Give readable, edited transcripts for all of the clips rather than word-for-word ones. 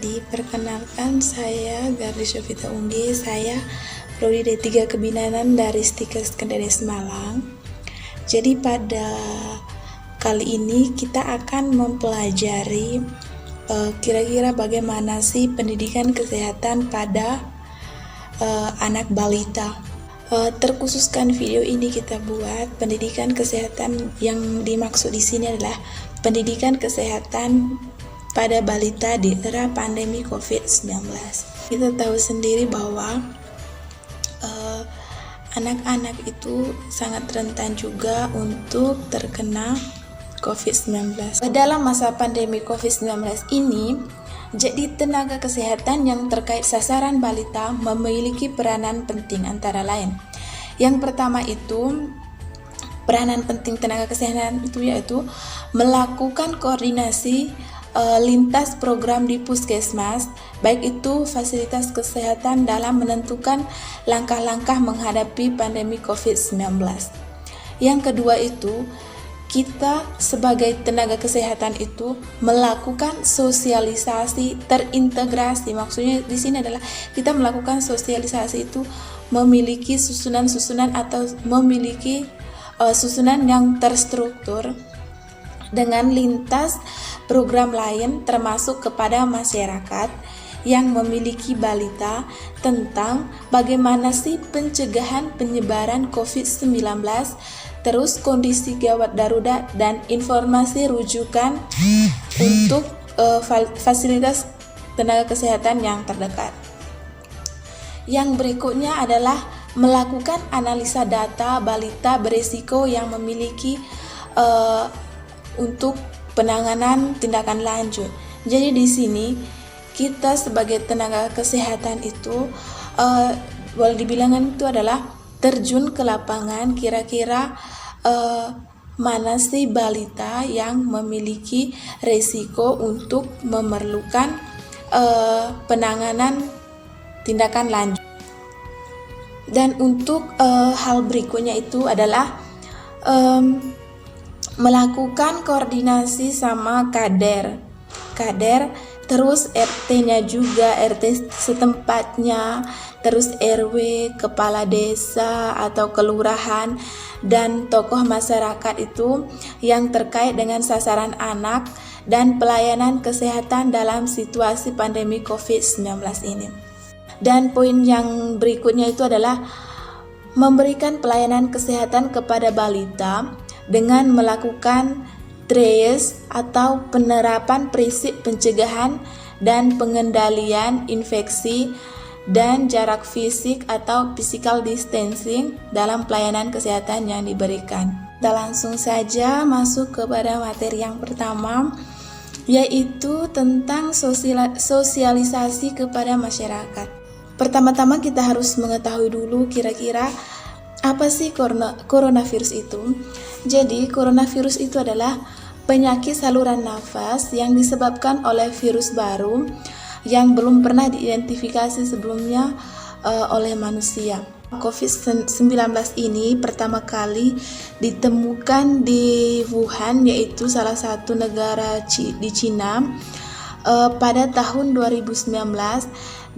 Jadi perkenalkan, saya Gardi Syofita Unggi, saya Prodi D3 Kebinanan dari Stikes Kendari Malang. Jadi pada kali ini kita akan mempelajari kira-kira bagaimana sih pendidikan kesehatan pada anak balita. Terkhususkan video ini kita buat pendidikan kesehatan yang dimaksud di sini adalah pendidikan kesehatan pada balita di era pandemi COVID-19. Kita tahu sendiri bahwa anak-anak itu sangat rentan juga untuk terkena COVID-19. Dalam masa pandemi COVID-19 ini, jadi tenaga kesehatan yang terkait sasaran balita memiliki peranan penting antara lain. Yang pertama itu, peranan penting tenaga kesehatan itu yaitu melakukan koordinasi lintas program di puskesmas, baik itu fasilitas kesehatan dalam menentukan langkah-langkah menghadapi pandemi COVID-19. Yang kedua itu, kita sebagai tenaga kesehatan itu melakukan sosialisasi terintegrasi. Maksudnya di sini adalah kita melakukan sosialisasi itu memiliki susunan-susunan atau memiliki susunan yang terstruktur dengan lintas program lain termasuk kepada masyarakat yang memiliki balita tentang bagaimana sih pencegahan penyebaran COVID-19, terus kondisi gawat darurat dan informasi rujukan untuk fasilitas tenaga kesehatan yang terdekat. Yang berikutnya adalah melakukan analisa data balita berisiko yang memiliki untuk penanganan tindakan lanjut. Jadi di sini kita sebagai tenaga kesehatan itu boleh dibilangkan itu adalah terjun ke lapangan, kira-kira mana sih balita yang memiliki resiko untuk memerlukan penanganan tindakan lanjut. Dan untuk hal berikutnya itu adalah melakukan koordinasi sama kader, terus RT-nya juga, RT setempatnya, terus RW, kepala desa atau kelurahan, dan tokoh masyarakat itu yang terkait dengan sasaran anak dan pelayanan kesehatan dalam situasi pandemi COVID-19 ini. Dan poin yang berikutnya itu adalah memberikan pelayanan kesehatan kepada balita dengan melakukan trace atau penerapan prinsip pencegahan dan pengendalian infeksi dan jarak fisik atau physical distancing dalam pelayanan kesehatan yang diberikan. Kita langsung saja masuk kepada materi yang pertama, yaitu tentang sosialisasi kepada masyarakat. Pertama-tama kita harus mengetahui dulu kira-kira apa sih coronavirus itu? Jadi coronavirus itu adalah penyakit saluran nafas yang disebabkan oleh virus baru yang belum pernah diidentifikasi sebelumnya oleh manusia. COVID-19 ini pertama kali ditemukan di Wuhan, yaitu salah satu negara di Cina pada tahun 2019,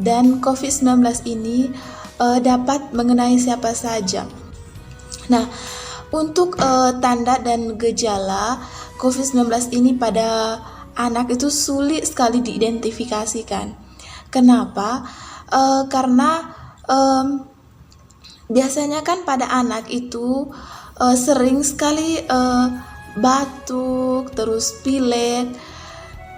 dan COVID-19 ini dapat mengenai siapa saja. Nah, untuk tanda dan gejala COVID-19 ini pada anak itu sulit sekali diidentifikasikan. Kenapa? Karena biasanya kan pada anak itu sering sekali batuk, terus pilek,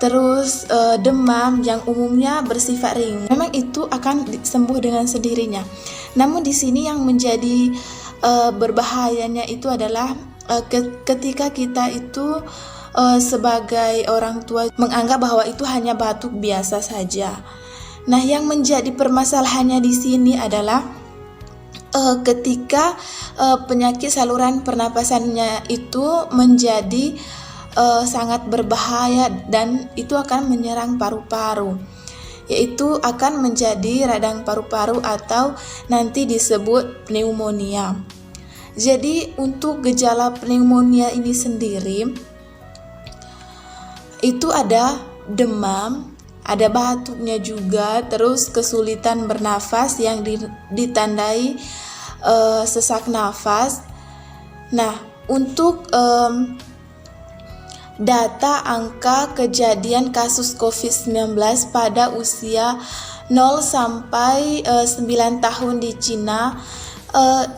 terus demam yang umumnya bersifat ringan. Memang itu akan sembuh dengan sendirinya. Namun di sini yang menjadi berbahayanya itu adalah ketika kita itu sebagai orang tua menganggap bahwa itu hanya batuk biasa saja. Nah, yang menjadi permasalahannya di sini adalah ketika penyakit saluran pernapasannya itu menjadi sangat berbahaya dan itu akan menyerang paru-paru, yaitu akan menjadi radang paru-paru atau nanti disebut pneumonia. Jadi untuk gejala pneumonia ini sendiri itu ada demam, ada batuknya juga, terus kesulitan bernafas yang ditandai sesak nafas. Nah, untuk data angka kejadian kasus COVID-19 pada usia 0 sampai 9 tahun di Cina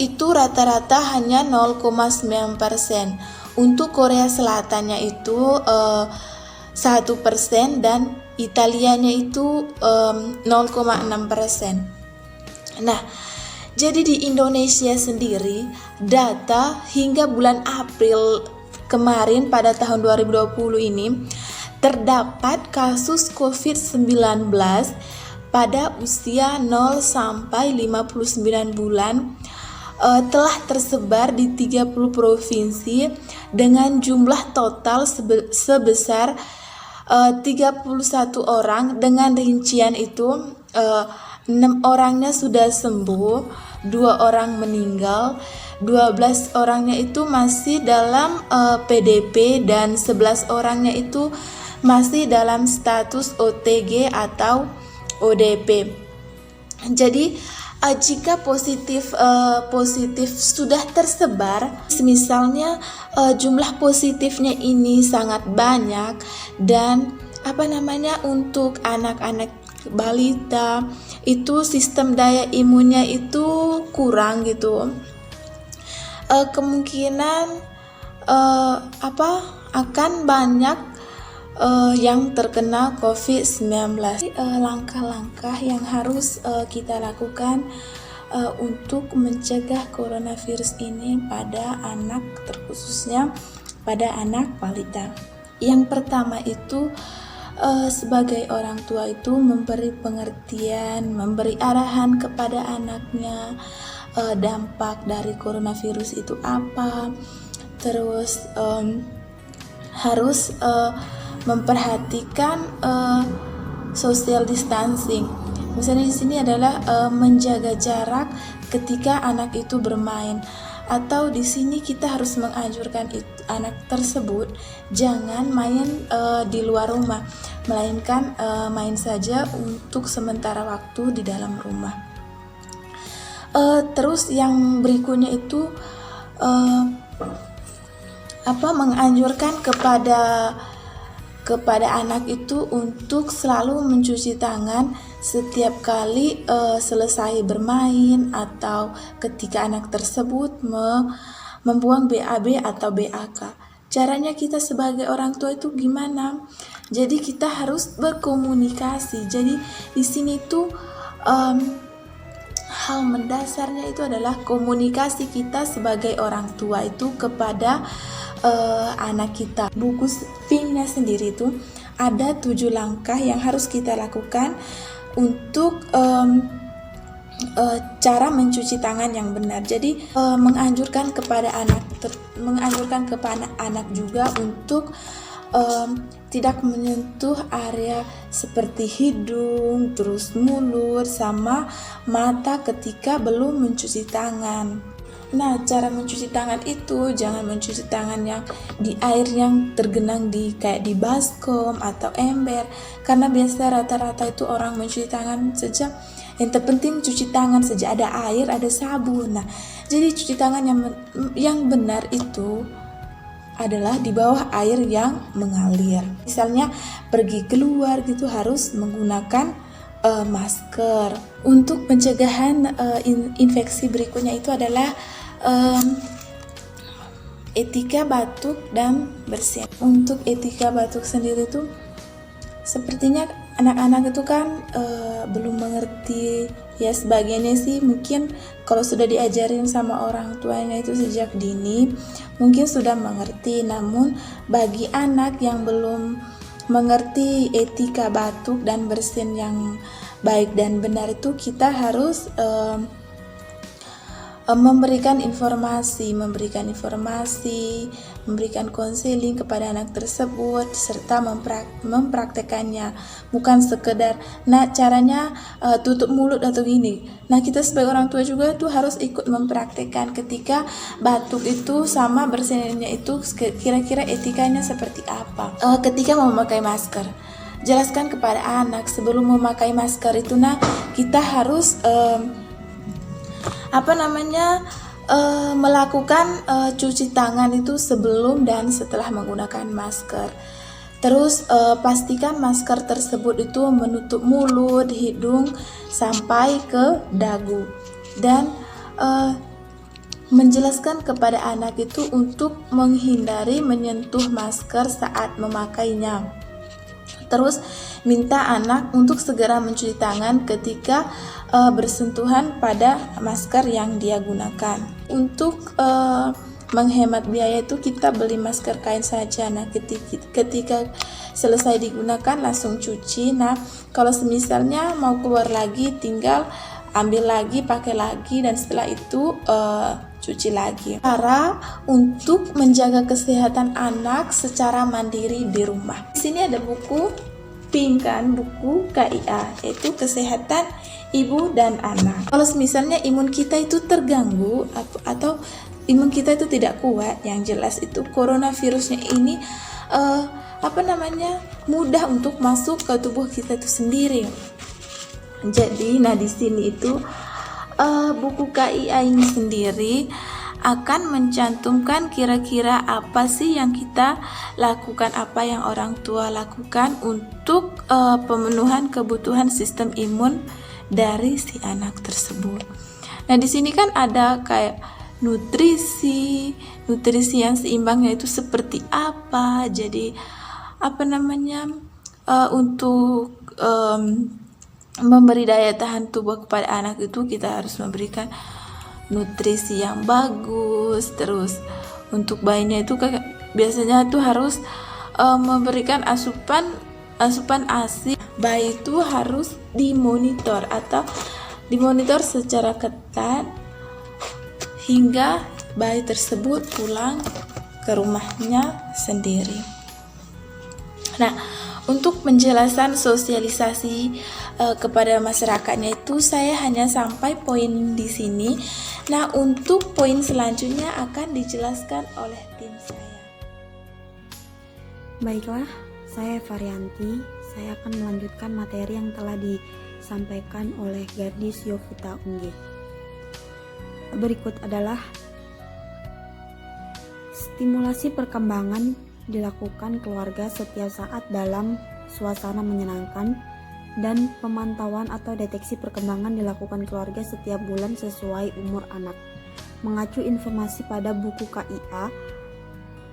itu rata-rata hanya 0,9%. Untuk Korea Selatannya itu 1% dan Italianya itu 0,6%. Nah, jadi di Indonesia sendiri data hingga bulan April kemarin pada tahun 2020 ini terdapat kasus COVID-19 pada usia 0 sampai 59 bulan telah tersebar di 30 provinsi dengan jumlah total sebesar 31 orang, dengan rincian itu 6 orangnya sudah sembuh, 2 orang meninggal, 12 orangnya itu masih dalam PDP dan 11 orangnya itu masih dalam status OTG atau ODP. Jadi jika positif sudah tersebar, misalnya jumlah positifnya ini sangat banyak dan untuk anak-anak balita itu sistem daya imunnya itu kurang gitu, kemungkinan akan banyak yang terkena COVID-19. Langkah-langkah yang harus kita lakukan untuk mencegah coronavirus ini pada anak, terkhususnya pada anak balita. Yang pertama itu sebagai orang tua itu memberi pengertian, memberi arahan kepada anaknya dampak dari coronavirus itu apa, terus harus memperhatikan social distancing. Misalnya di sini adalah menjaga jarak ketika anak itu bermain, atau di sini kita harus menganjurkan anak tersebut jangan main di luar rumah, melainkan main saja untuk sementara waktu di dalam rumah. Terus yang berikutnya itu menganjurkan kepada anak itu untuk selalu mencuci tangan setiap kali selesai bermain atau ketika anak tersebut membuang BAB atau BAK. Caranya kita sebagai orang tua itu gimana? Jadi kita harus berkomunikasi. Jadi di sini tuh hal mendasarnya itu adalah komunikasi kita sebagai orang tua itu kepada anak kita. Buku Pinknya sendiri itu ada 7 langkah yang harus kita lakukan untuk cara mencuci tangan yang benar. Jadi menganjurkan kepada anak juga untuk tidak menyentuh area seperti hidung, terus mulut sama mata ketika belum mencuci tangan. Nah, cara mencuci tangan itu jangan mencuci tangan yang di air yang tergenang kayak di baskom atau ember, karena biasa rata-rata itu orang mencuci tangan sejak yang terpenting cuci tangan saja ada air, ada sabun. Nah, jadi cuci tangan yang benar itu adalah di bawah air yang mengalir. Misalnya pergi keluar gitu harus menggunakan masker. Untuk pencegahan infeksi berikutnya itu adalah etika batuk dan bersin. Untuk etika batuk sendiri itu sepertinya anak-anak itu kan belum mengerti ya, sebagiannya sih mungkin kalau sudah diajarin sama orang tuanya itu sejak dini mungkin sudah mengerti, namun bagi anak yang belum mengerti etika batuk dan bersin yang baik dan benar itu kita harus memberikan informasi, memberikan konseling kepada anak tersebut serta mempraktekannya, bukan sekedar caranya tutup mulut atau gini. Nah, kita sebagai orang tua juga tuh harus ikut mempraktekkan ketika batuk itu sama bersinnya itu kira-kira etikanya seperti apa. Ketika memakai masker. jelaskan kepada anak sebelum memakai masker itu, kita harus melakukan cuci tangan itu sebelum dan setelah menggunakan masker. Terus pastikan masker tersebut itu menutup mulut, hidung sampai ke dagu, dan menjelaskan kepada anak itu untuk menghindari menyentuh masker saat memakainya. Terus minta anak untuk segera mencuci tangan ketika bersentuhan pada masker yang dia gunakan. Untuk menghemat biaya itu kita beli masker kain saja. Ketika selesai digunakan langsung cuci. Kalau semisalnya mau keluar lagi, tinggal ambil lagi, pakai lagi, dan setelah itu cuci lagi. Cara untuk menjaga kesehatan anak secara mandiri di rumah. Di sini ada buku pink kan, buku KIA, yaitu kesehatan ibu dan anak. Kalau misalnya imun kita itu terganggu atau imun kita itu tidak kuat, yang jelas itu coronavirusnya ini mudah untuk masuk ke tubuh kita itu sendiri. Jadi, di sini itu buku KIA ini sendiri akan mencantumkan kira-kira apa sih yang kita lakukan, apa yang orang tua lakukan untuk pemenuhan kebutuhan sistem imun dari si anak tersebut. Di sini kan ada kayak nutrisi yang seimbangnya itu seperti apa. Jadi untuk memberi daya tahan tubuh kepada anak itu kita harus memberikan nutrisi yang bagus. Terus untuk bayinya itu biasanya itu harus memberikan asupan ASI. Bayi itu harus dimonitor secara ketat hingga bayi tersebut pulang ke rumahnya sendiri. Untuk penjelasan sosialisasi kepada masyarakatnya itu saya hanya sampai poin di sini. Untuk poin selanjutnya akan dijelaskan oleh tim saya. Baiklah, saya Varianti. Saya akan melanjutkan materi yang telah disampaikan oleh Gadis Yovita Ungge. Berikut adalah stimulasi perkembangan dilakukan keluarga setiap saat dalam suasana menyenangkan, dan pemantauan atau deteksi perkembangan dilakukan keluarga setiap bulan sesuai umur anak. Mengacu informasi pada buku KIA,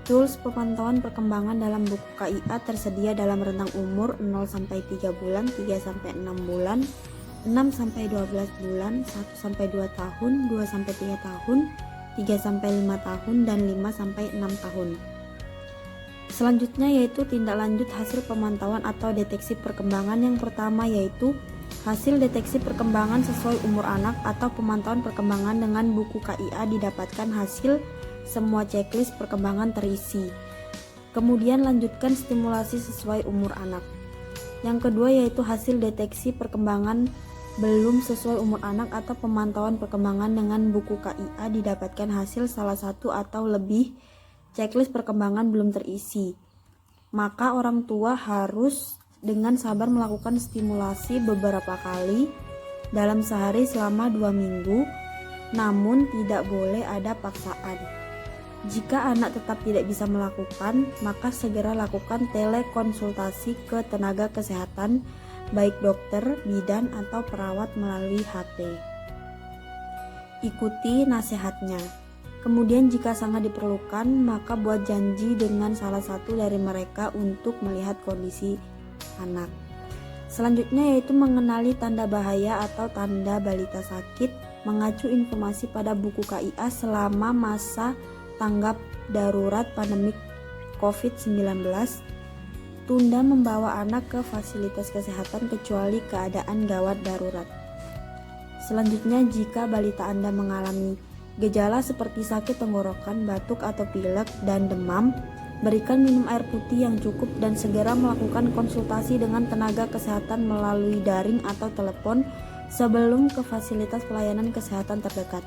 tools pemantauan perkembangan dalam buku KIA tersedia dalam rentang umur 0-3 bulan, 3-6 bulan, 6-12 bulan, 1-2 tahun, 2-3 tahun, 3-5 tahun, dan 5-6 tahun. Selanjutnya yaitu tindak lanjut hasil pemantauan atau deteksi perkembangan. Yang pertama yaitu hasil deteksi perkembangan sesuai umur anak atau pemantauan perkembangan dengan buku KIA didapatkan hasil semua checklist perkembangan terisi. Kemudian lanjutkan stimulasi sesuai umur anak. Yang kedua yaitu hasil deteksi perkembangan belum sesuai umur anak atau pemantauan perkembangan dengan buku KIA didapatkan hasil salah satu atau lebih checklist perkembangan belum terisi. Maka orang tua harus dengan sabar melakukan stimulasi beberapa kali dalam sehari selama 2 minggu, namun tidak boleh ada paksaan. Jika anak tetap tidak bisa melakukan, maka segera lakukan telekonsultasi ke tenaga kesehatan, baik dokter, bidan, atau perawat melalui HP. Ikuti nasihatnya. Kemudian jika sangat diperlukan, maka buat janji dengan salah satu dari mereka untuk melihat kondisi anak. Selanjutnya yaitu mengenali tanda bahaya atau tanda balita sakit, mengacu informasi pada buku KIA selama masa tanggap darurat pandemi COVID-19. Tunda membawa anak ke fasilitas kesehatan kecuali keadaan gawat darurat. Selanjutnya, jika balita Anda mengalami gejala seperti sakit tenggorokan, batuk atau pilek, dan demam, berikan minum air putih yang cukup dan segera melakukan konsultasi dengan tenaga kesehatan melalui daring atau telepon sebelum ke fasilitas pelayanan kesehatan terdekat.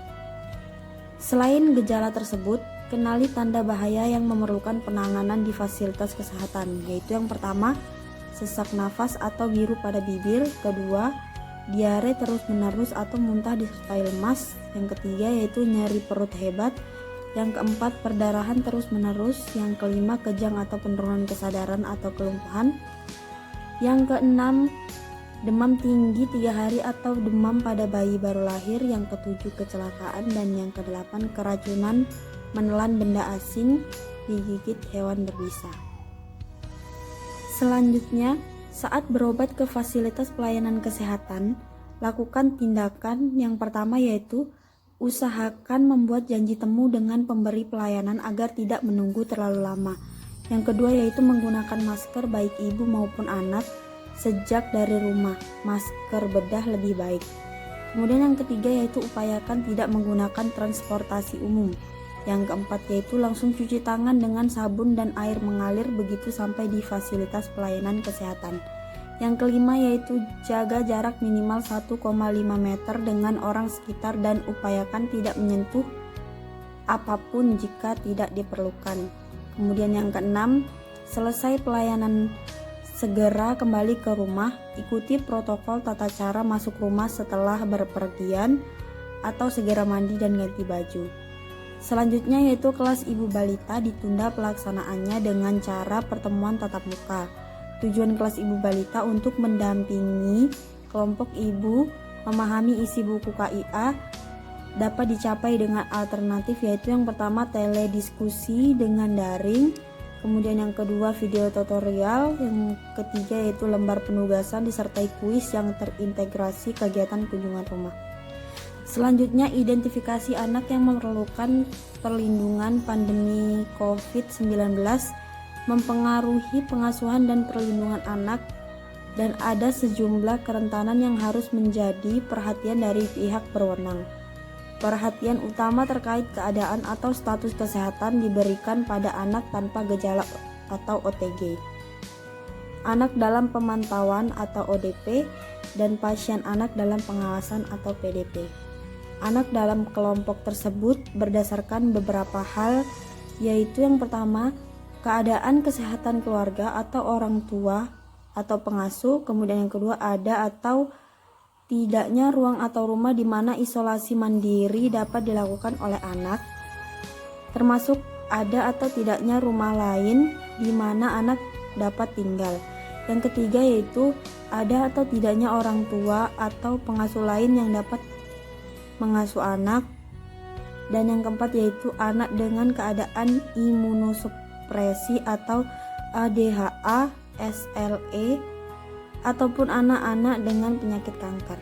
Selain gejala tersebut, kenali tanda bahaya yang memerlukan penanganan di fasilitas kesehatan, yaitu yang pertama, sesak nafas atau biru pada bibir. Kedua, diare terus-menerus atau muntah disertai lemas. Yang ketiga yaitu nyeri perut hebat. Yang keempat, perdarahan terus-menerus. Yang kelima, kejang atau penurunan kesadaran atau kelumpuhan. Yang keenam, demam tinggi 3 hari atau demam pada bayi baru lahir. Yang ketujuh, kecelakaan. Dan yang kedelapan, keracunan menelan benda asing, digigit hewan berbisa. Selanjutnya, saat berobat ke fasilitas pelayanan kesehatan, lakukan tindakan yang pertama yaitu usahakan membuat janji temu dengan pemberi pelayanan agar tidak menunggu terlalu lama. Yang kedua yaitu menggunakan masker baik ibu maupun anak sejak dari rumah. Masker bedah lebih baik. Kemudian yang ketiga yaitu upayakan tidak menggunakan transportasi umum. Yang keempat yaitu langsung cuci tangan dengan sabun dan air mengalir begitu sampai di fasilitas pelayanan kesehatan. Yang kelima yaitu jaga jarak minimal 1,5 meter dengan orang sekitar dan upayakan tidak menyentuh apapun jika tidak diperlukan. Kemudian yang keenam, selesai pelayanan segera kembali ke rumah, ikuti protokol tata cara masuk rumah setelah berpergian atau segera mandi dan ganti baju. Selanjutnya yaitu kelas ibu balita ditunda pelaksanaannya dengan cara pertemuan tatap muka. Tujuan kelas ibu balita untuk mendampingi kelompok ibu memahami isi buku KIA dapat dicapai dengan alternatif yaitu yang pertama telediskusi dengan daring, kemudian yang kedua video tutorial, yang ketiga yaitu lembar penugasan disertai kuis yang terintegrasi kegiatan kunjungan rumah. Selanjutnya identifikasi anak yang memerlukan perlindungan pandemi COVID-19 mempengaruhi pengasuhan dan perlindungan anak dan ada sejumlah kerentanan yang harus menjadi perhatian dari pihak berwenang. Perhatian utama terkait keadaan atau status kesehatan diberikan pada anak tanpa gejala atau OTG, anak dalam pemantauan atau ODP, dan pasien anak dalam pengawasan atau PDP. Anak dalam kelompok tersebut berdasarkan beberapa hal, yaitu yang pertama, keadaan kesehatan keluarga atau orang tua atau pengasuh, kemudian yang kedua ada atau tidaknya ruang atau rumah di mana isolasi mandiri dapat dilakukan oleh anak, termasuk ada atau tidaknya rumah lain di mana anak dapat tinggal. Yang ketiga yaitu ada atau tidaknya orang tua atau pengasuh lain yang dapat mengasuh anak, dan yang keempat yaitu anak dengan keadaan imunosupresi atau ADHA, SLE, ataupun anak-anak dengan penyakit kanker.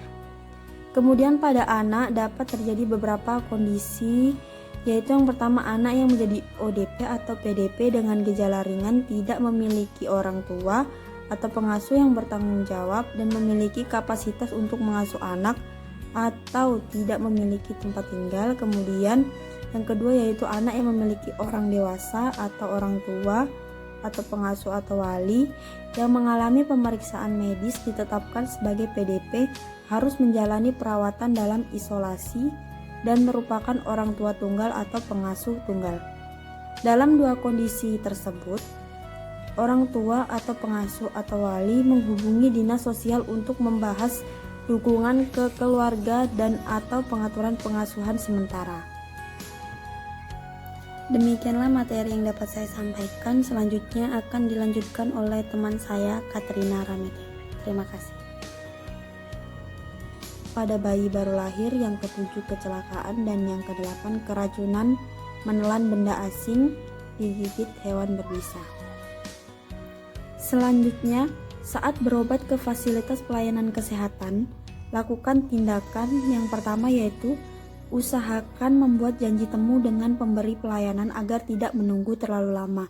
Kemudian pada anak dapat terjadi beberapa kondisi, yaitu yang pertama anak yang menjadi ODP atau PDP dengan gejala ringan tidak memiliki orang tua atau pengasuh yang bertanggung jawab dan memiliki kapasitas untuk mengasuh anak atau tidak memiliki tempat tinggal. Kemudian yang kedua yaitu anak yang memiliki orang dewasa atau orang tua atau pengasuh atau wali yang mengalami pemeriksaan medis ditetapkan sebagai PDP harus menjalani perawatan dalam isolasi dan merupakan orang tua tunggal atau pengasuh tunggal. Dalam dua kondisi tersebut, orang tua atau pengasuh atau wali menghubungi dinas sosial untuk membahas dukungan ke keluarga dan atau pengaturan pengasuhan sementara. Demikianlah materi yang dapat saya sampaikan. Selanjutnya akan dilanjutkan oleh teman saya, Katrina Ramete. Terima kasih. Pada bayi baru lahir, yang ketujuh kecelakaan, dan yang kedelapan keracunan menelan benda asing, digigit hewan berbisa. Selanjutnya, saat berobat ke fasilitas pelayanan kesehatan, lakukan tindakan yang pertama yaitu usahakan membuat janji temu dengan pemberi pelayanan agar tidak menunggu terlalu lama.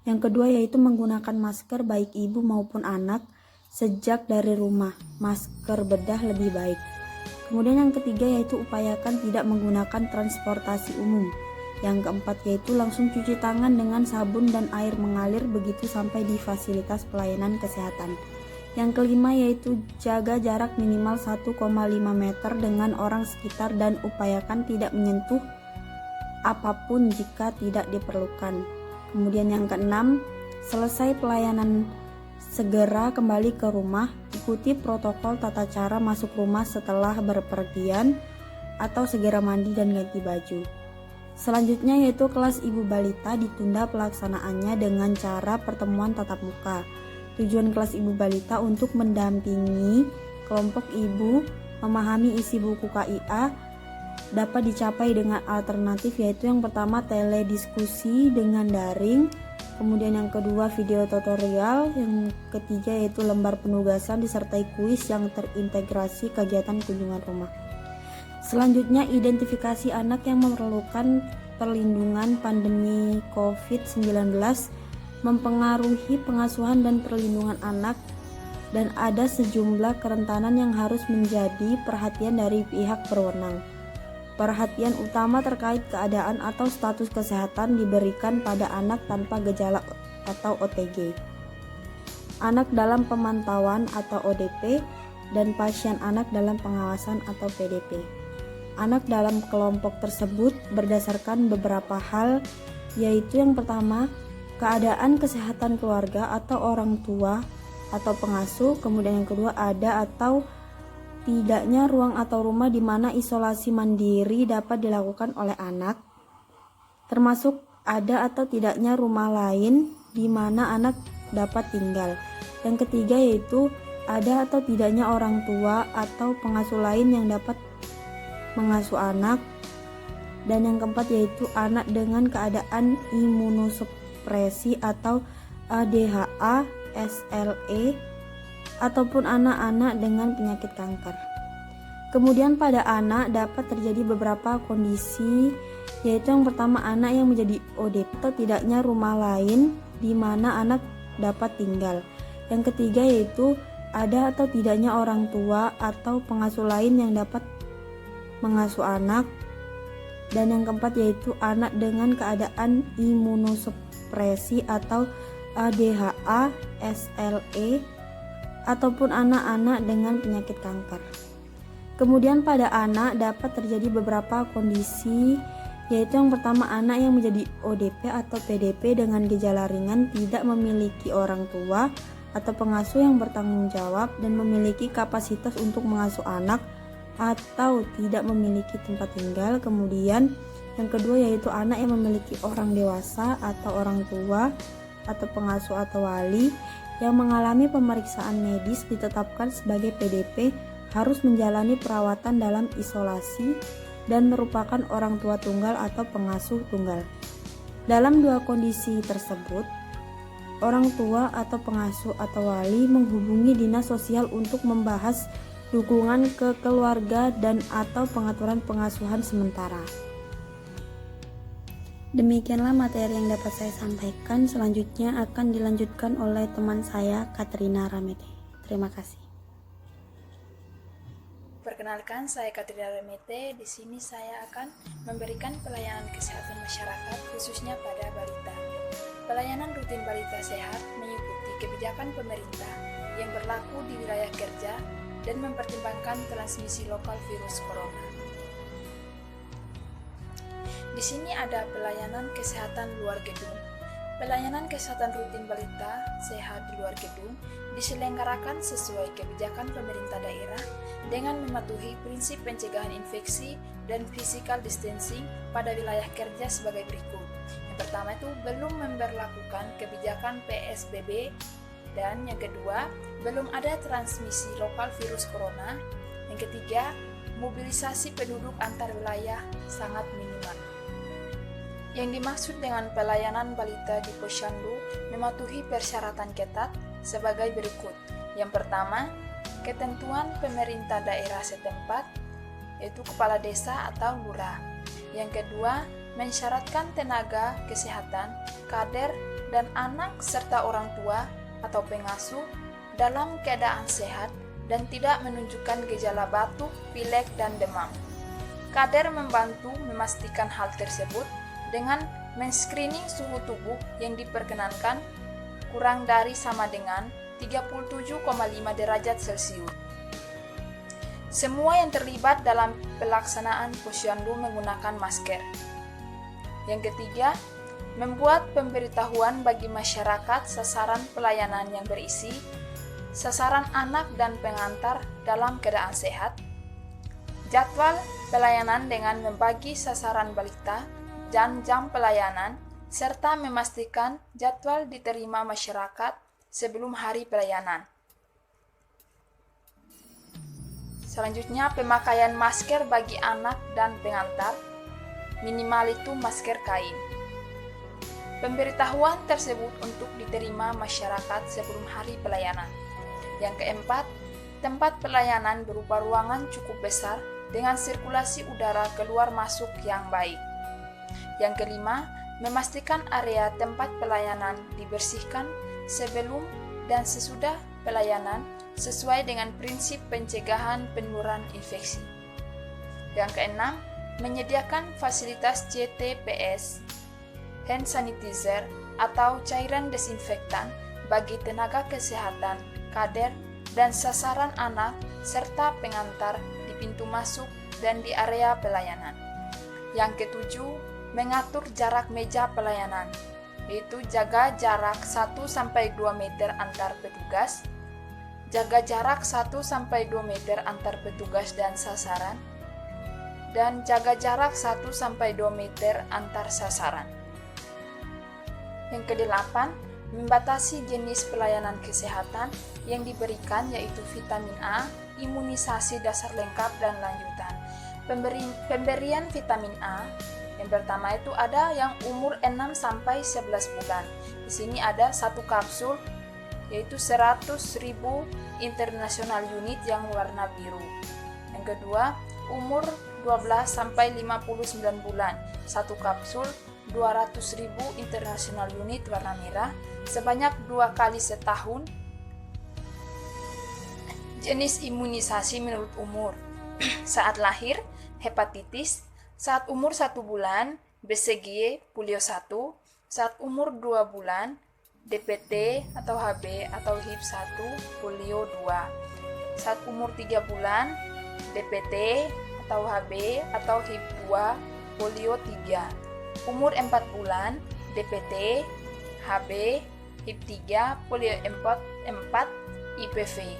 Yang kedua yaitu menggunakan masker baik ibu maupun anak sejak dari rumah. Masker bedah lebih baik. Kemudian yang ketiga yaitu upayakan tidak menggunakan transportasi umum. Yang keempat yaitu langsung cuci tangan dengan sabun dan air mengalir begitu sampai di fasilitas pelayanan kesehatan. Yang kelima yaitu jaga jarak minimal 1,5 meter dengan orang sekitar dan upayakan tidak menyentuh apapun jika tidak diperlukan. Kemudian yang keenam, selesai pelayanan segera kembali ke rumah, ikuti protokol tata cara masuk rumah setelah berpergian, atau segera mandi dan ganti baju. Selanjutnya yaitu kelas ibu balita ditunda pelaksanaannya dengan cara pertemuan tatap muka. Tujuan kelas ibu balita untuk mendampingi kelompok ibu memahami isi buku KIA dapat dicapai dengan alternatif, yaitu yang pertama telediskusi dengan daring, kemudian yang kedua video tutorial, yang ketiga yaitu lembar penugasan disertai kuis yang terintegrasi kegiatan kunjungan rumah. Selanjutnya, identifikasi anak yang memerlukan perlindungan pandemi COVID-19 mempengaruhi pengasuhan dan perlindungan anak, dan ada sejumlah kerentanan yang harus menjadi perhatian dari pihak berwenang. Perhatian utama terkait keadaan atau status kesehatan diberikan pada anak tanpa gejala atau OTG, anak dalam pemantauan atau ODP, dan pasien anak dalam pengawasan atau PDP. Anak dalam kelompok tersebut berdasarkan beberapa hal, yaitu yang pertama, keadaan kesehatan keluarga atau orang tua atau pengasuh, kemudian yang kedua ada atau tidaknya ruang atau rumah di mana isolasi mandiri dapat dilakukan oleh anak, termasuk ada atau tidaknya rumah lain di mana anak dapat tinggal. Yang ketiga yaitu ada atau tidaknya orang tua atau pengasuh lain yang dapat mengasuh anak, dan yang keempat yaitu anak dengan keadaan imunosupresi atau ADHA, SLE, ataupun anak-anak dengan penyakit kanker. Kemudian pada anak dapat terjadi beberapa kondisi, yaitu yang pertama anak yang menjadi ODP atau tidaknya rumah lain di mana anak dapat tinggal. Yang ketiga yaitu ada atau tidaknya orang tua atau pengasuh lain yang dapat mengasuh anak, dan yang keempat yaitu anak dengan keadaan imunosupresi atau ADHA, SLE, ataupun anak-anak dengan penyakit kanker. Kemudian pada anak dapat terjadi beberapa kondisi, yaitu yang pertama anak yang menjadi ODP atau PDP dengan gejala ringan tidak memiliki orang tua atau pengasuh yang bertanggung jawab dan memiliki kapasitas untuk mengasuh anak, atau tidak memiliki tempat tinggal. Kemudian yang kedua yaitu anak yang memiliki orang dewasa atau orang tua atau pengasuh atau wali yang mengalami pemeriksaan medis ditetapkan sebagai PDP, harus menjalani perawatan dalam isolasi dan merupakan orang tua tunggal atau pengasuh tunggal. Dalam dua kondisi tersebut, orang tua atau pengasuh atau wali menghubungi dinas sosial untuk membahas dukungan ke keluarga dan atau pengaturan pengasuhan sementara. Demikianlah materi yang dapat saya sampaikan. Selanjutnya akan dilanjutkan oleh teman saya, Katrina Ramete. Terima kasih. Perkenalkan, saya Katrina Ramete. Di sini saya akan memberikan pelayanan kesehatan masyarakat khususnya pada balita. Pelayanan rutin balita sehat mengikuti kebijakan pemerintah yang berlaku di wilayah kerja dan mempertimbangkan transmisi lokal virus corona. Di sini ada pelayanan kesehatan luar gedung. Pelayanan kesehatan rutin balita sehat di luar gedung diselenggarakan sesuai kebijakan pemerintah daerah dengan mematuhi prinsip pencegahan infeksi dan physical distancing pada wilayah kerja sebagai berikut. Yang pertama itu belum memberlakukan kebijakan PSBB, dan yang kedua, belum ada transmisi lokal virus corona. Yang ketiga, mobilisasi penduduk antar wilayah sangat minimal. Yang dimaksud dengan pelayanan balita di Posyandu mematuhi persyaratan ketat sebagai berikut. Yang pertama, ketentuan pemerintah daerah setempat, yaitu kepala desa atau lurah. Yang kedua, mensyaratkan tenaga kesehatan, kader, dan anak serta orang tua atau pengasuh dalam keadaan sehat dan tidak menunjukkan gejala batuk, pilek, dan demam. Kader membantu memastikan hal tersebut dengan men-screening suhu tubuh yang diperkenankan kurang dari sama dengan 37,5 derajat Celcius. Semua yang terlibat dalam pelaksanaan posyandu menggunakan masker. Yang ketiga, membuat pemberitahuan bagi masyarakat sasaran pelayanan yang berisi sasaran anak dan pengantar dalam keadaan sehat, jadwal pelayanan dengan membagi sasaran balita dan jam pelayanan, serta memastikan jadwal diterima masyarakat sebelum hari pelayanan. Selanjutnya, pemakaian masker bagi anak dan pengantar, minimal itu masker kain. Pemberitahuan tersebut untuk diterima masyarakat sebelum hari pelayanan. Yang keempat, tempat pelayanan berupa ruangan cukup besar dengan sirkulasi udara keluar masuk yang baik. Yang kelima, memastikan area tempat pelayanan dibersihkan sebelum dan sesudah pelayanan sesuai dengan prinsip pencegahan penularan infeksi. Yang keenam, menyediakan fasilitas CTPS, hand sanitizer atau cairan desinfektan bagi tenaga kesehatan, kader, dan sasaran anak serta pengantar di pintu masuk dan di area pelayanan. Yang ketujuh, mengatur jarak meja pelayanan, yaitu jaga jarak 1-2 meter antar petugas, jaga jarak 1-2 meter antar petugas dan sasaran, dan jaga jarak 1-2 meter antar sasaran. Yang kedelapan, membatasi jenis pelayanan kesehatan yang diberikan, yaitu vitamin A, imunisasi dasar lengkap dan lanjutan. Pemberian vitamin A yang pertama itu ada yang umur 6-11 bulan. Di sini ada 1 kapsul, yaitu 100.000 international unit yang warna biru. Yang kedua, umur 12-59 bulan, 1 kapsul 200.000 international unit warna merah sebanyak 2 kali setahun. Jenis imunisasi menurut umur. Saat lahir, hepatitis. Saat umur 1 bulan, BCG, polio 1. Saat umur 2 bulan, DPT atau HB atau HIV 1, polio 2. Saat umur 3 bulan, DPT atau HB atau HIV 2, polio 3. Umur 4 bulan, DPT, HB, HIV 3, polio 4, IPV.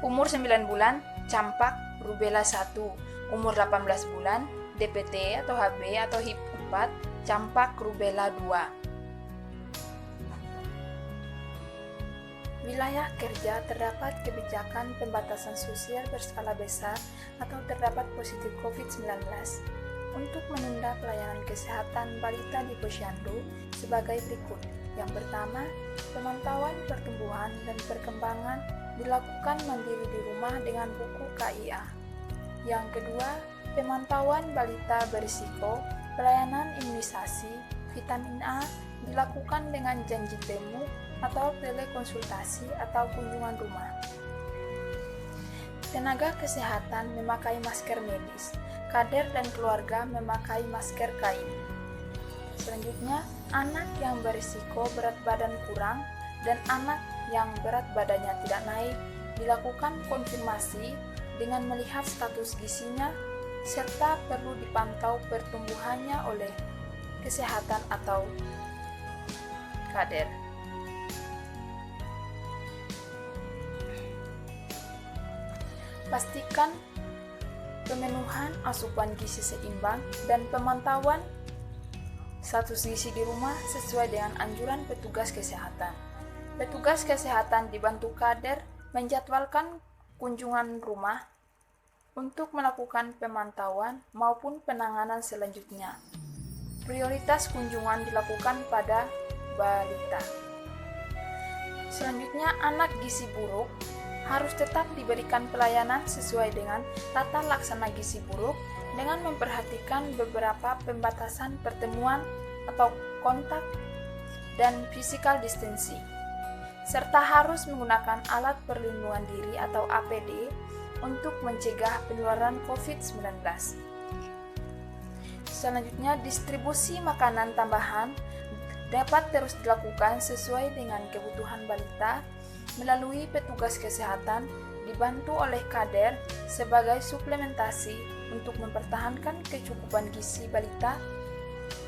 Umur 9 bulan, campak, rubella 1. Umur 18 bulan, DPT atau HB atau HIV 4, campak, rubella 2. Wilayah kerja terdapat kebijakan pembatasan sosial berskala besar atau terdapat positif COVID-19 untuk menunda pelayanan kesehatan balita di Posyandu sebagai berikut. Yang pertama, pemantauan pertumbuhan dan perkembangan dilakukan mandiri di rumah dengan buku KIA. Yang kedua, pemantauan balita berisiko, pelayanan imunisasi, vitamin A dilakukan dengan janji temu atau telekonsultasi atau kunjungan rumah. Tenaga kesehatan memakai masker medis, kader dan keluarga memakai masker kain. Selanjutnya, anak yang berisiko berat badan kurang dan anak yang berat badannya tidak naik dilakukan konfirmasi dengan melihat status gizinya serta perlu dipantau pertumbuhannya oleh kesehatan atau kader. Pastikan pemenuhan asupan gizi seimbang dan pemantauan status gizi di rumah sesuai dengan anjuran petugas kesehatan. Petugas kesehatan dibantu kader menjadwalkan kunjungan rumah untuk melakukan pemantauan maupun penanganan selanjutnya. Prioritas kunjungan dilakukan pada balita. Selanjutnya, anak gizi buruk harus tetap diberikan pelayanan sesuai dengan tata laksana gizi buruk dengan memperhatikan beberapa pembatasan pertemuan atau kontak dan physical distancing, serta harus menggunakan alat perlindungan diri atau APD untuk mencegah penularan COVID-19. Selanjutnya, distribusi makanan tambahan dapat terus dilakukan sesuai dengan kebutuhan balita melalui petugas kesehatan dibantu oleh kader sebagai suplementasi untuk mempertahankan kecukupan gizi balita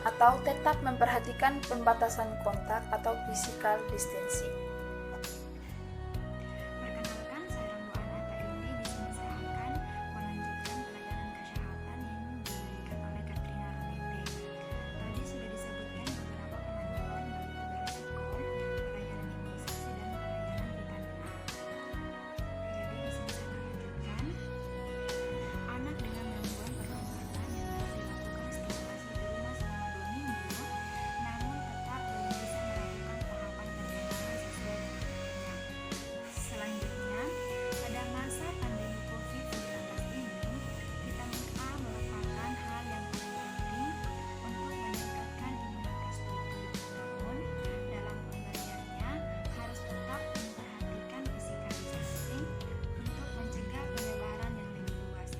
atau tetap memperhatikan pembatasan kontak atau physical distancing. Perkenalkan, saya Rambo Anata ini. Di sini saya akan melanjutkan pelayanan kesehatan yang diberikan oleh Katrina Ranete. Tadi sudah disebutkan beberapa pemantauan baik itu beresiko, pelayanan imunisasi, dan pelayanan vitamin A. Jadi di sini saya akan lanjutkan. Anak dengan gangguan perkembangan yang dapat dilakukan stimulasi di rumah selama 2 minggu, namun tetap belum bisa melakukan tahapan perkembangan sesuai dengan umurnya. Selanjutnya, pada masa pandemi COVID-19 ini, vitamin A merupakan hal yang paling penting untuk meningkatkan imunitas tubuh. Namun, dalam pemberiannya harus tetap memperhatikan physical distancing untuk mencegah penyebaran yang lebih luas.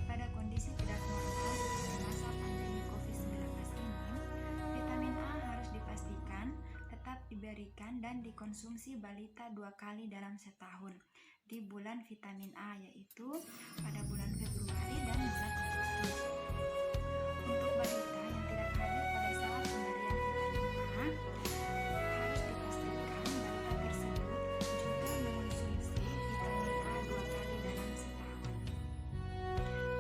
Pada kondisi tidak normal seperti masa pandemi COVID-19 ini, vitamin A harus dipastikan tetap diberikan dan dikonsumsi balita 2 kali dalam setahun di bulan vitamin A, yaitu pada bulan Februari dan bulan Agustus. Untuk balita yang tidak hadir pada saat pemberian vitamin A, harus dipastikan balita tersebut juga mengonsumsi vitamin A 2 kali dalam setahun.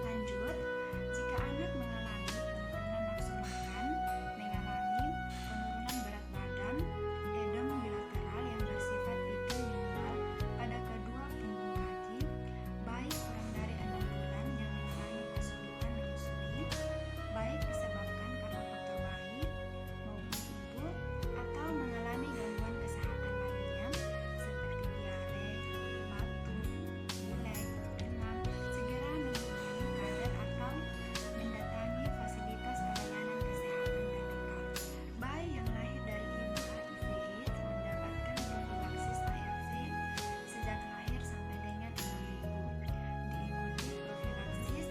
Lanjut, jika anak mengalami penurunan nafsu makan, mengalami penurunan berat badan, edem bilateral yang bersifat pipi minimal pada kedua punggung kaki, baik kurang dari 6 bulan yang mengalami kesulitan menyusui, baik disebabkan karena faktor bayi maupun ibu, atau mengalami gangguan kesehatan lainnya seperti diare, batuk, pilek, demam, segera menghubungi kader atau mendatangi fasilitas pelayanan kesehatan terdekat. Bayi yang lahir dari ibu HIV/AIDS mendapatkan profilaksis ARV sejak lahir sampai dengan 6 minggu. Diikuti profilaksis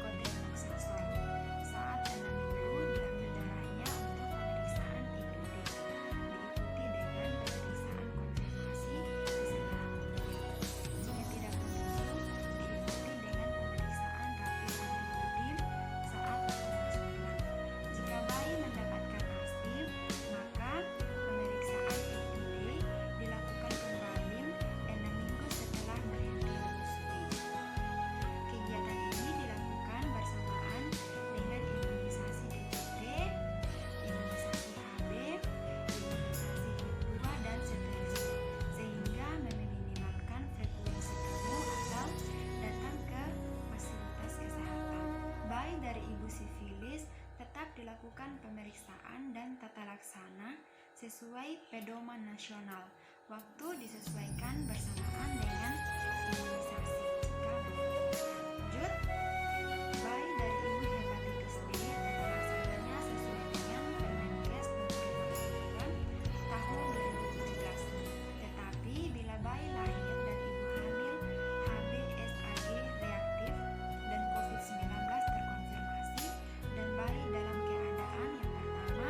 kotrimoxazole. Saat 6 minggu diambil darahnya untuk pemeriksaan IgD. Diikuti dengan pemeriksaan konfirmasi segera mungkin. Jika tidak begitu, diikuti dengan pemeriksaan rapid antibody saat 14 bulan. Jika bayi mendapatkan ASI, maka pemeriksaan IgD dilakukan kembali 6 minggu setelah berhenti menyusui. Kegiatan ini dilakukan bersamaan dengan imunisasi DPT, imunisasi HB, imunisasi HIP2, dan seterusnya, sehingga meminimalkan frekuensi temu atau datang ke fasilitas kesehatan. Bayi dari ibu sifilis tetap dilakukan pemeriksaan dan tata laksana sesuai pedoman nasional. Waktu disesuaikan bersamaan dengan imunisasi jika lanjut. Bayi dari ibu hepatitis B tata laksananya sesuai dengan Permenkes nomor 59 tahun 2017. Tetapi bila bayi lahir dan ibu hamil HB/SAG reaktif dan COVID-19 terkonfirmasi, dan bayi dalam keadaan yang pertama,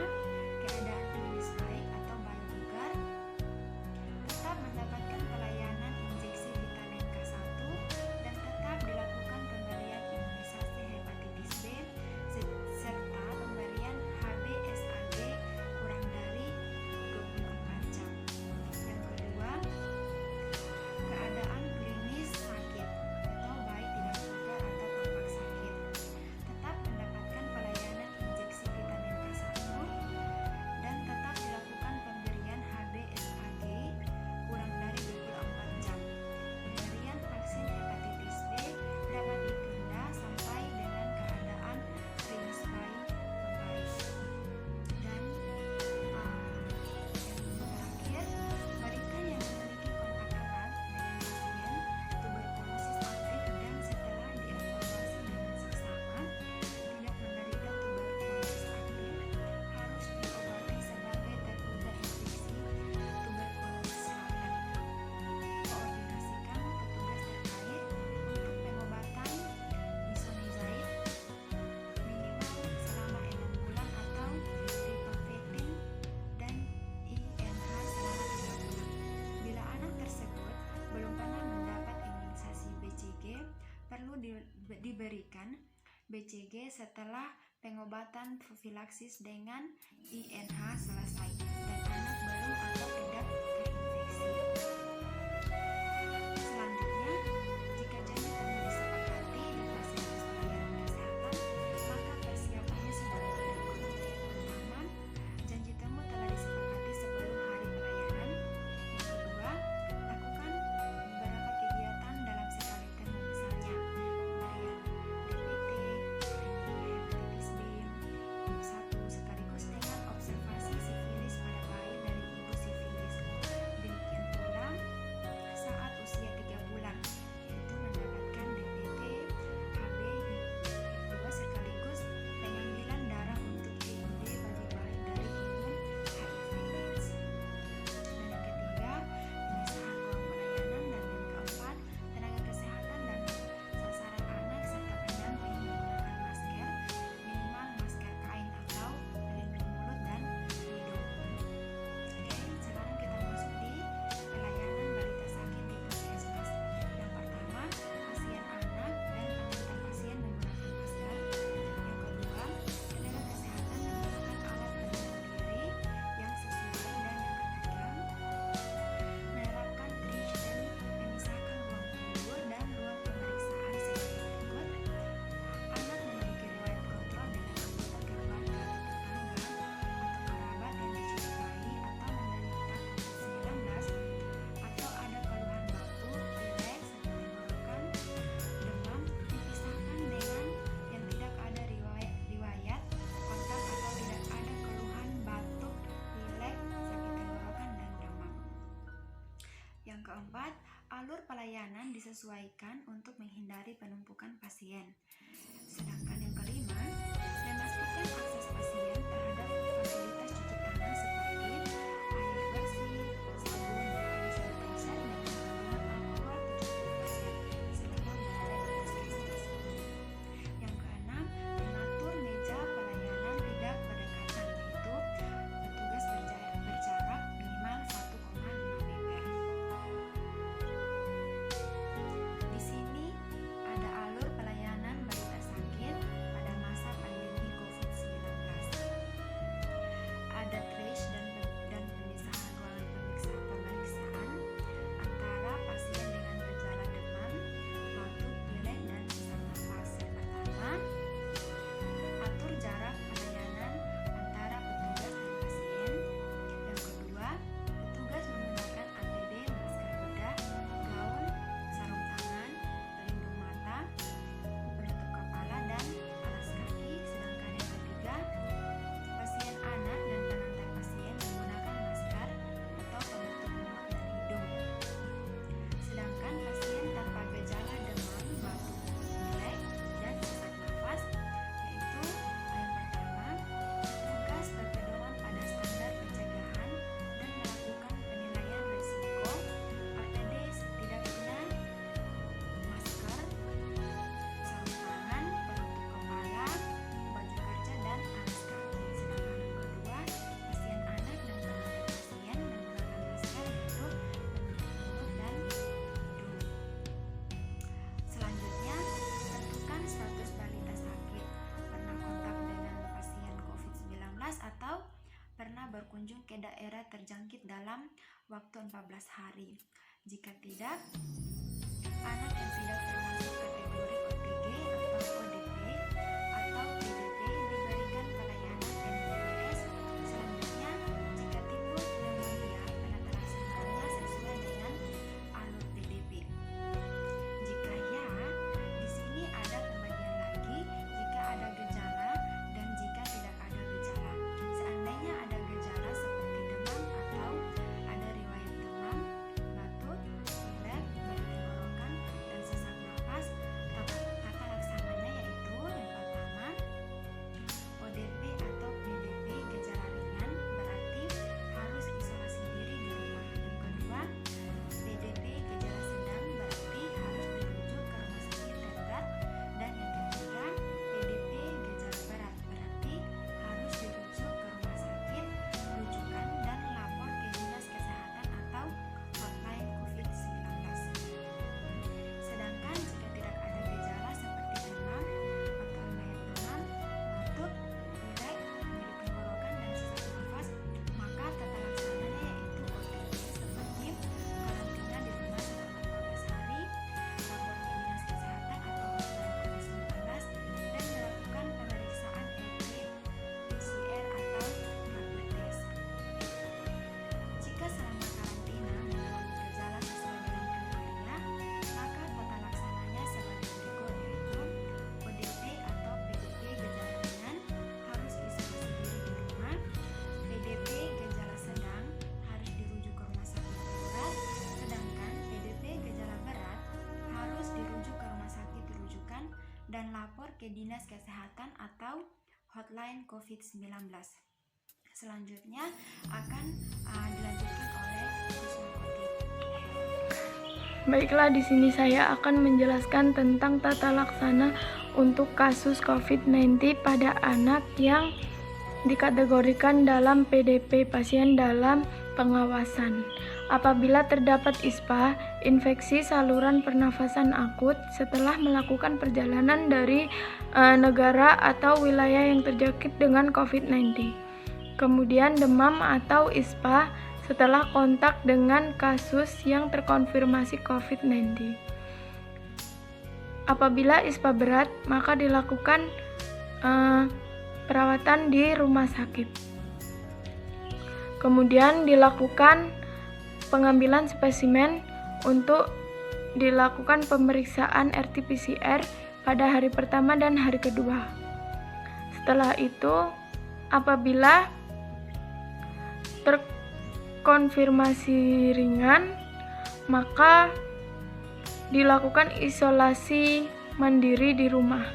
keadaan klinis baik atau bayi bugar, tetap mendapatkan pelayanan injeksi vitamin K1 dan tetap dilakukan pemberian imunisasi hepatitis B serta pemberian HB/SAG kurang dari 24 jam. Yang kedua, keadaan klinis sakit atau bayi tidak bugar atau tampak sakit, tetap mendapatkan pelayanan injeksi vitamin K1 dan tetap dilakukan pemberian HB/SAG kurang dari 24 jam. Pemberian vaksin hepatitis B dapat ditunda sampai dengan keadaan klinis bayi membaik. Dan yang terakhir, balita yang memiliki kontak erat dengan pasien tuberkulosis aktif dan setelah dievaluasi dengan seksama tidak menderita tuberkulosis aktif harus diobati sebagai terduga infeksi tuberkulosis laten. Koordinasikan petugas terkait untuk pengobatan isoniazid minimal selama 6 bulan atau rifampicin dan INH selama 3 bulan. Bila anak tersebut belum pernah mendapat imunisasi BCG, perlu diberikan BCG setelah pengobatan profilaksis dengan INH selesai dan anak belum atau tidak terinfeksi. Selanjutnya, jika janji temu disepakati di fasilitas pelayanan kesehatan, maka persiapannya sebagai berikut. Pertama, janji temu telah disepakati sebelum hari pelayanan. Yang kedua, lakukan beberapa kegiatan dalam sekali temu, misalnya pemberian DPT, hepatitis B, satu sekaligus dengan observasi sifilis pada bayi dari ibu sifilis. Demikian pula saat usia 3 bulan, yaitu mendapatkan DPT, HB, kedua sekaligus pengambilan darah untuk IUD bagi bayi dari imun HIV/AIDS. Dan yang ketiga, pemisahan ruang pelayanan, dan yang keempat, tenaga kesehatan dan sasaran anak serta pendamping menggunakan masker, minimal masker kain atau pelindung mulut dan hidung. Oke, sekarang kita masuk di pelayanan balita sakit di puskesmas. Yang pertama, pasien anak dan pengantar pasien menggunakan masker. Yang kedua, tenaga kesehatan menggunakan alat pelindung diri yang sesuai dan yang ketiga, menerapkan triage dan memisahkan ruang tidur dan ruang pemeriksaan sebagai berikut. Anak memiliki riwayat kontrol dengan anggota keluarga tetangga atau kerabat yang dicurigai atau menderita COVID-19 atau ada keluhan batuk, pilek, sakit tenggorokan, demam, dipisahkan dengan yang tidak ada riwayat kontak atau tidak ada keluhan batuk, pilek, sakit tenggorokan, dan demam. Yang keempat, alur pelayanan disesuaikan untuk menghindari penumpukan pasien. Sedangkan yang kelima, memastikan akses pasien terhadap fasilitas cuci tangan seperti air bersih, sabun, dan sanitizer dengan kandungan alkohol 70% selama berada di puskesmas. Yang keenam, mengatur meja pelayanan tidak berdekatan, yaitu petugas berjarak minimal 1,5 meter. Di sini ada alur pelayanan balita sakit pada masa pandemi COVID-19. Ada triage dan pemisahan ruangan pemeriksaan antara pasien dengan gejala demam, batuk, pilek, dan sesak nafas. Yang pertama, atur jarak pelayanan antara petugas dan pasien. Yang kedua, petugas menggunakan APD, masker bedah, gaun, sarung tangan, pelindung mata, penutup kepala, dan alas kaki. Sedangkan yang ketiga, pasien anak dan pengantar pasien menggunakan masker atau penutup mulut dan hidung. Sedangkan pasien tanpa gejala demam, batuk, pilek, dan sesak nafas, yaitu yang pertama, petugas berpedoman pada standar pencegahan dan melakukan penilaian risiko. APD setidaknya masker, sarung tangan, penutup kepala, baju kerja, dan alas kaki. Sedangkan yang kedua, pasien anak dan pengantar pasien menggunakan masker, yaitu penutup mulut dan hidung. Selanjutnya, tentukan status balita sakit, pernah kontak dengan pasien COVID-19 atau pernah berkunjung ke daerah terjangkit dalam waktu 14 hari. Jika tidak, anak yang tidak termasuk kategori OTG atau ODP atau PDP diberikan pelayanan NPWS. Selanjutnya, jika timbul pneumonia, penata laksanaannya sesuai dengan alur PDP. Jika ya, di sini ada pembagian lagi jika ada gejala dan jika tidak ada gejala. Seandainya ada gejala seperti demam atau ada riwayat demam, batuk, pilek, nyeri tenggorokan, dan sesak napas, tata laksananya yaitu ke Dinas Kesehatan atau hotline COVID-19. Selanjutnya akan dilanjutkan oleh Kusnarkotik. Baiklah, di sini saya akan menjelaskan tentang tata laksana untuk kasus COVID-19 pada anak yang dikategorikan dalam PDP, pasien dalam pengawasan. Apabila terdapat ISPA, infeksi saluran pernafasan akut, setelah melakukan perjalanan dari negara atau wilayah yang terjangkit dengan COVID-19. Kemudian demam atau ISPA setelah kontak dengan kasus yang terkonfirmasi COVID-19. Apabila ISPA berat, maka dilakukan perawatan di rumah sakit. Kemudian dilakukan pengambilan spesimen untuk dilakukan pemeriksaan RT-PCR pada hari pertama dan hari kedua. Setelah itu, apabila terkonfirmasi ringan, maka dilakukan isolasi mandiri di rumah.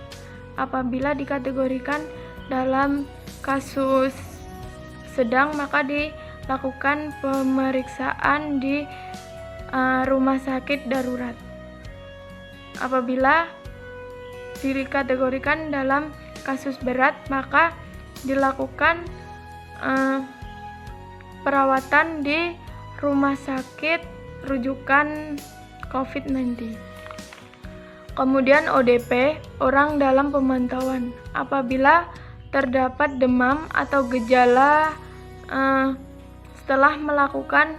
Apabila dikategorikan dalam kasus sedang, maka dilakukan pemeriksaan di rumah sakit darurat. Apabila dikategorikan dalam kasus berat, maka dilakukan perawatan di rumah sakit rujukan COVID-19. Kemudian ODP, orang dalam pemantauan. Apabila terdapat demam atau gejala setelah melakukan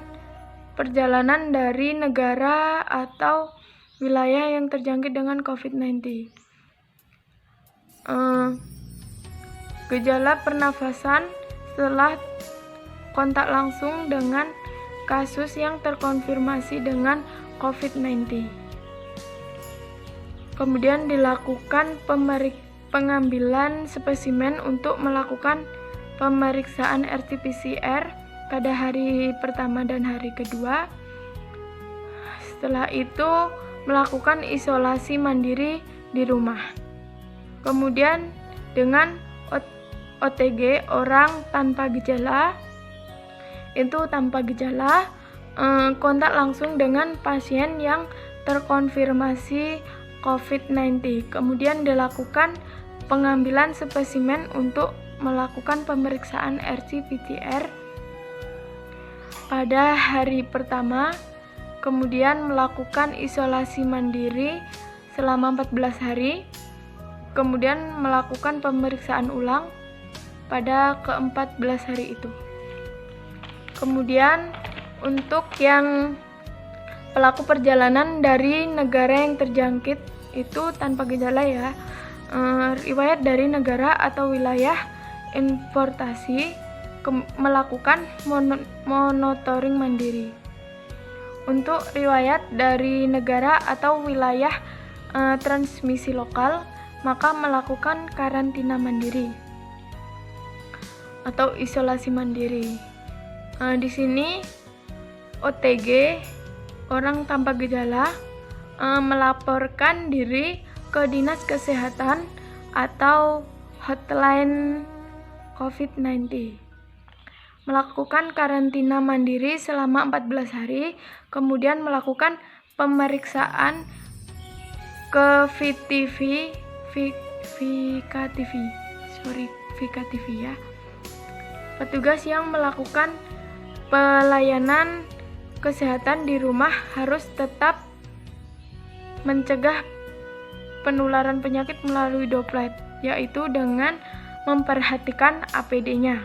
perjalanan dari negara atau wilayah yang terjangkit dengan COVID-19. Gejala pernafasan setelah kontak langsung dengan kasus yang terkonfirmasi dengan COVID-19. Kemudian dilakukan pengambilan spesimen untuk melakukan pemeriksaan RT-PCR pada hari pertama dan hari kedua. Setelah itu melakukan isolasi mandiri di rumah. Kemudian dengan OTG, orang tanpa gejala, itu tanpa gejala, kontak langsung dengan pasien yang terkonfirmasi COVID-19. Kemudian dilakukan pengambilan spesimen untuk melakukan pemeriksaan RT-PCR pada hari pertama, kemudian melakukan isolasi mandiri selama 14 hari, kemudian melakukan pemeriksaan ulang pada ke-14 hari itu. Kemudian untuk yang pelaku perjalanan dari negara yang terjangkit itu tanpa gejala ya, riwayat dari negara atau wilayah importasi, melakukan monitoring mandiri. Untuk riwayat dari negara atau wilayah transmisi lokal, maka melakukan karantina mandiri atau isolasi mandiri. Di sini OTG, orang tanpa gejala, melaporkan diri ke Dinas Kesehatan atau hotline COVID-19. Melakukan karantina mandiri selama 14 hari, kemudian melakukan pemeriksaan ke VKTV ya. Petugas yang melakukan pelayanan kesehatan di rumah harus tetap mencegah penularan penyakit melalui droplet, yaitu dengan memperhatikan APD-nya.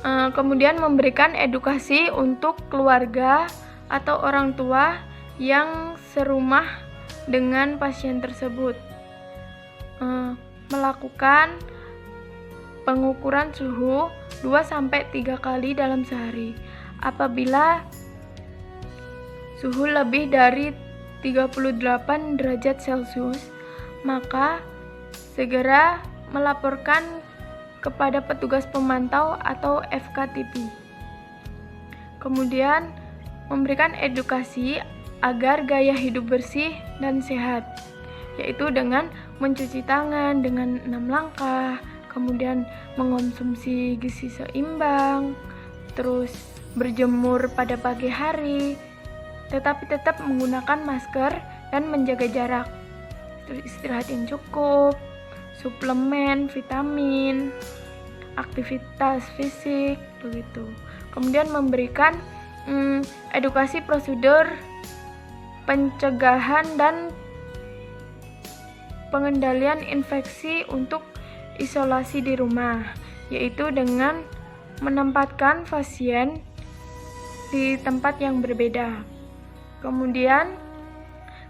Kemudian memberikan edukasi untuk keluarga atau orang tua yang serumah dengan pasien tersebut. Melakukan pengukuran suhu 2-3 kali dalam sehari. Apabila suhu lebih dari 38 derajat Celcius, maka segera melaporkan kepada petugas pemantau atau FKTP. Kemudian memberikan edukasi agar gaya hidup bersih dan sehat. yaitu dengan mencuci tangan dengan 6 langkah, kemudian mengonsumsi gizi seimbang, terus berjemur pada pagi hari, tetapi tetap menggunakan masker dan menjaga jarak, terus istirahat yang cukup, suplemen, vitamin, aktivitas fisik, begitu. Kemudian memberikan edukasi prosedur pencegahan dan pengendalian infeksi untuk isolasi di rumah, yaitu dengan menempatkan pasien di tempat yang berbeda. Kemudian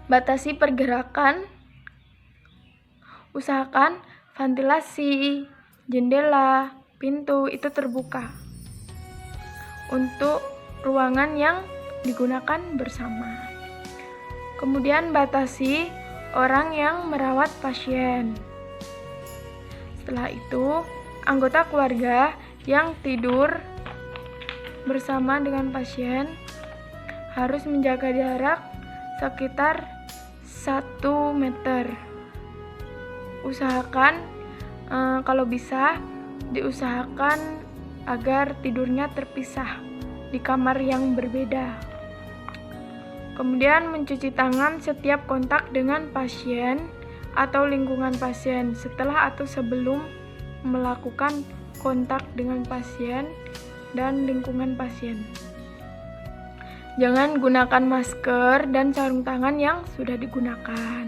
batasi pergerakan, usahakan ventilasi, jendela, pintu itu terbuka untuk ruangan yang digunakan bersama. Kemudian batasi orang yang merawat pasien. Setelah itu, anggota keluarga yang tidur bersama dengan pasien harus menjaga jarak sekitar 1 meter. Usahakan kalau bisa diusahakan agar tidurnya terpisah di kamar yang berbeda. Kemudian mencuci tangan setiap kontak dengan pasien atau lingkungan pasien setelah atau sebelum melakukan kontak dengan pasien dan lingkungan pasien. Jangan gunakan masker dan sarung tangan yang sudah digunakan.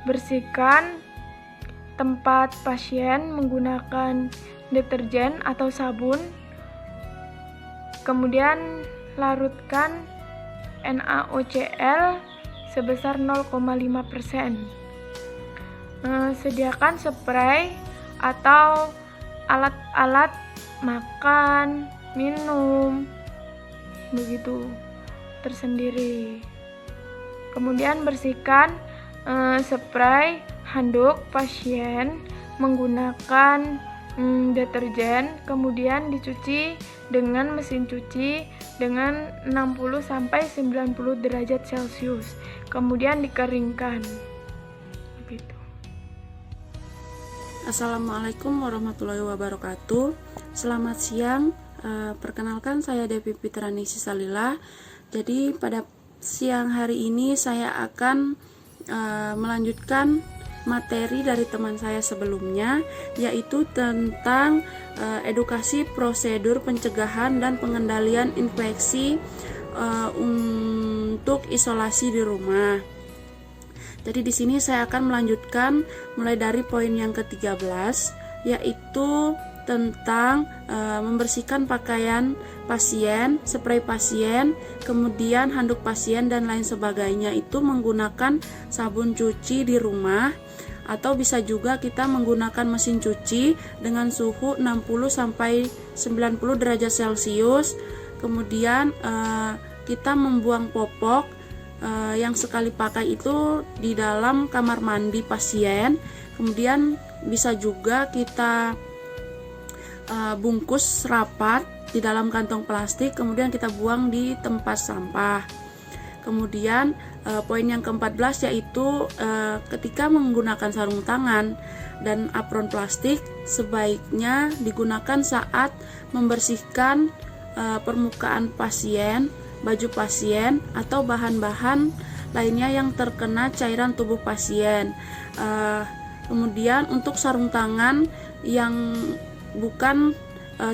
Bersihkan tempat pasien menggunakan deterjen atau sabun. Kemudian larutkan NaOCl sebesar 0,5%. Sediakan spray atau alat-alat makan, minum, begitu tersendiri. Kemudian bersihkan spray handuk pasien menggunakan deterjen, kemudian dicuci dengan mesin cuci dengan 60-90 derajat Celcius, kemudian dikeringkan. Begitu. Assalamualaikum warahmatullahi wabarakatuh. Selamat siang. Perkenalkan, saya Devi Fitrani Sisalila. Jadi pada siang hari ini saya akan melanjutkan materi dari teman saya sebelumnya, yaitu tentang edukasi prosedur pencegahan dan pengendalian infeksi untuk isolasi di rumah. Jadi di sini saya akan melanjutkan mulai dari poin yang ke-13, yaitu tentang membersihkan pakaian pasien, spray pasien, kemudian handuk pasien dan lain sebagainya itu menggunakan sabun cuci di rumah, atau bisa juga kita menggunakan mesin cuci dengan suhu 60-90 derajat Celcius. Kemudian kita membuang popok yang sekali pakai itu di dalam kamar mandi pasien. Kemudian bisa juga kita bungkus rapat di dalam kantong plastik, kemudian kita buang di tempat sampah. Kemudian poin yang ke-14 yaitu ketika menggunakan sarung tangan dan apron plastik sebaiknya digunakan saat membersihkan permukaan pasien, baju pasien, atau bahan-bahan lainnya yang terkena cairan tubuh pasien. Kemudian untuk sarung tangan yang bukan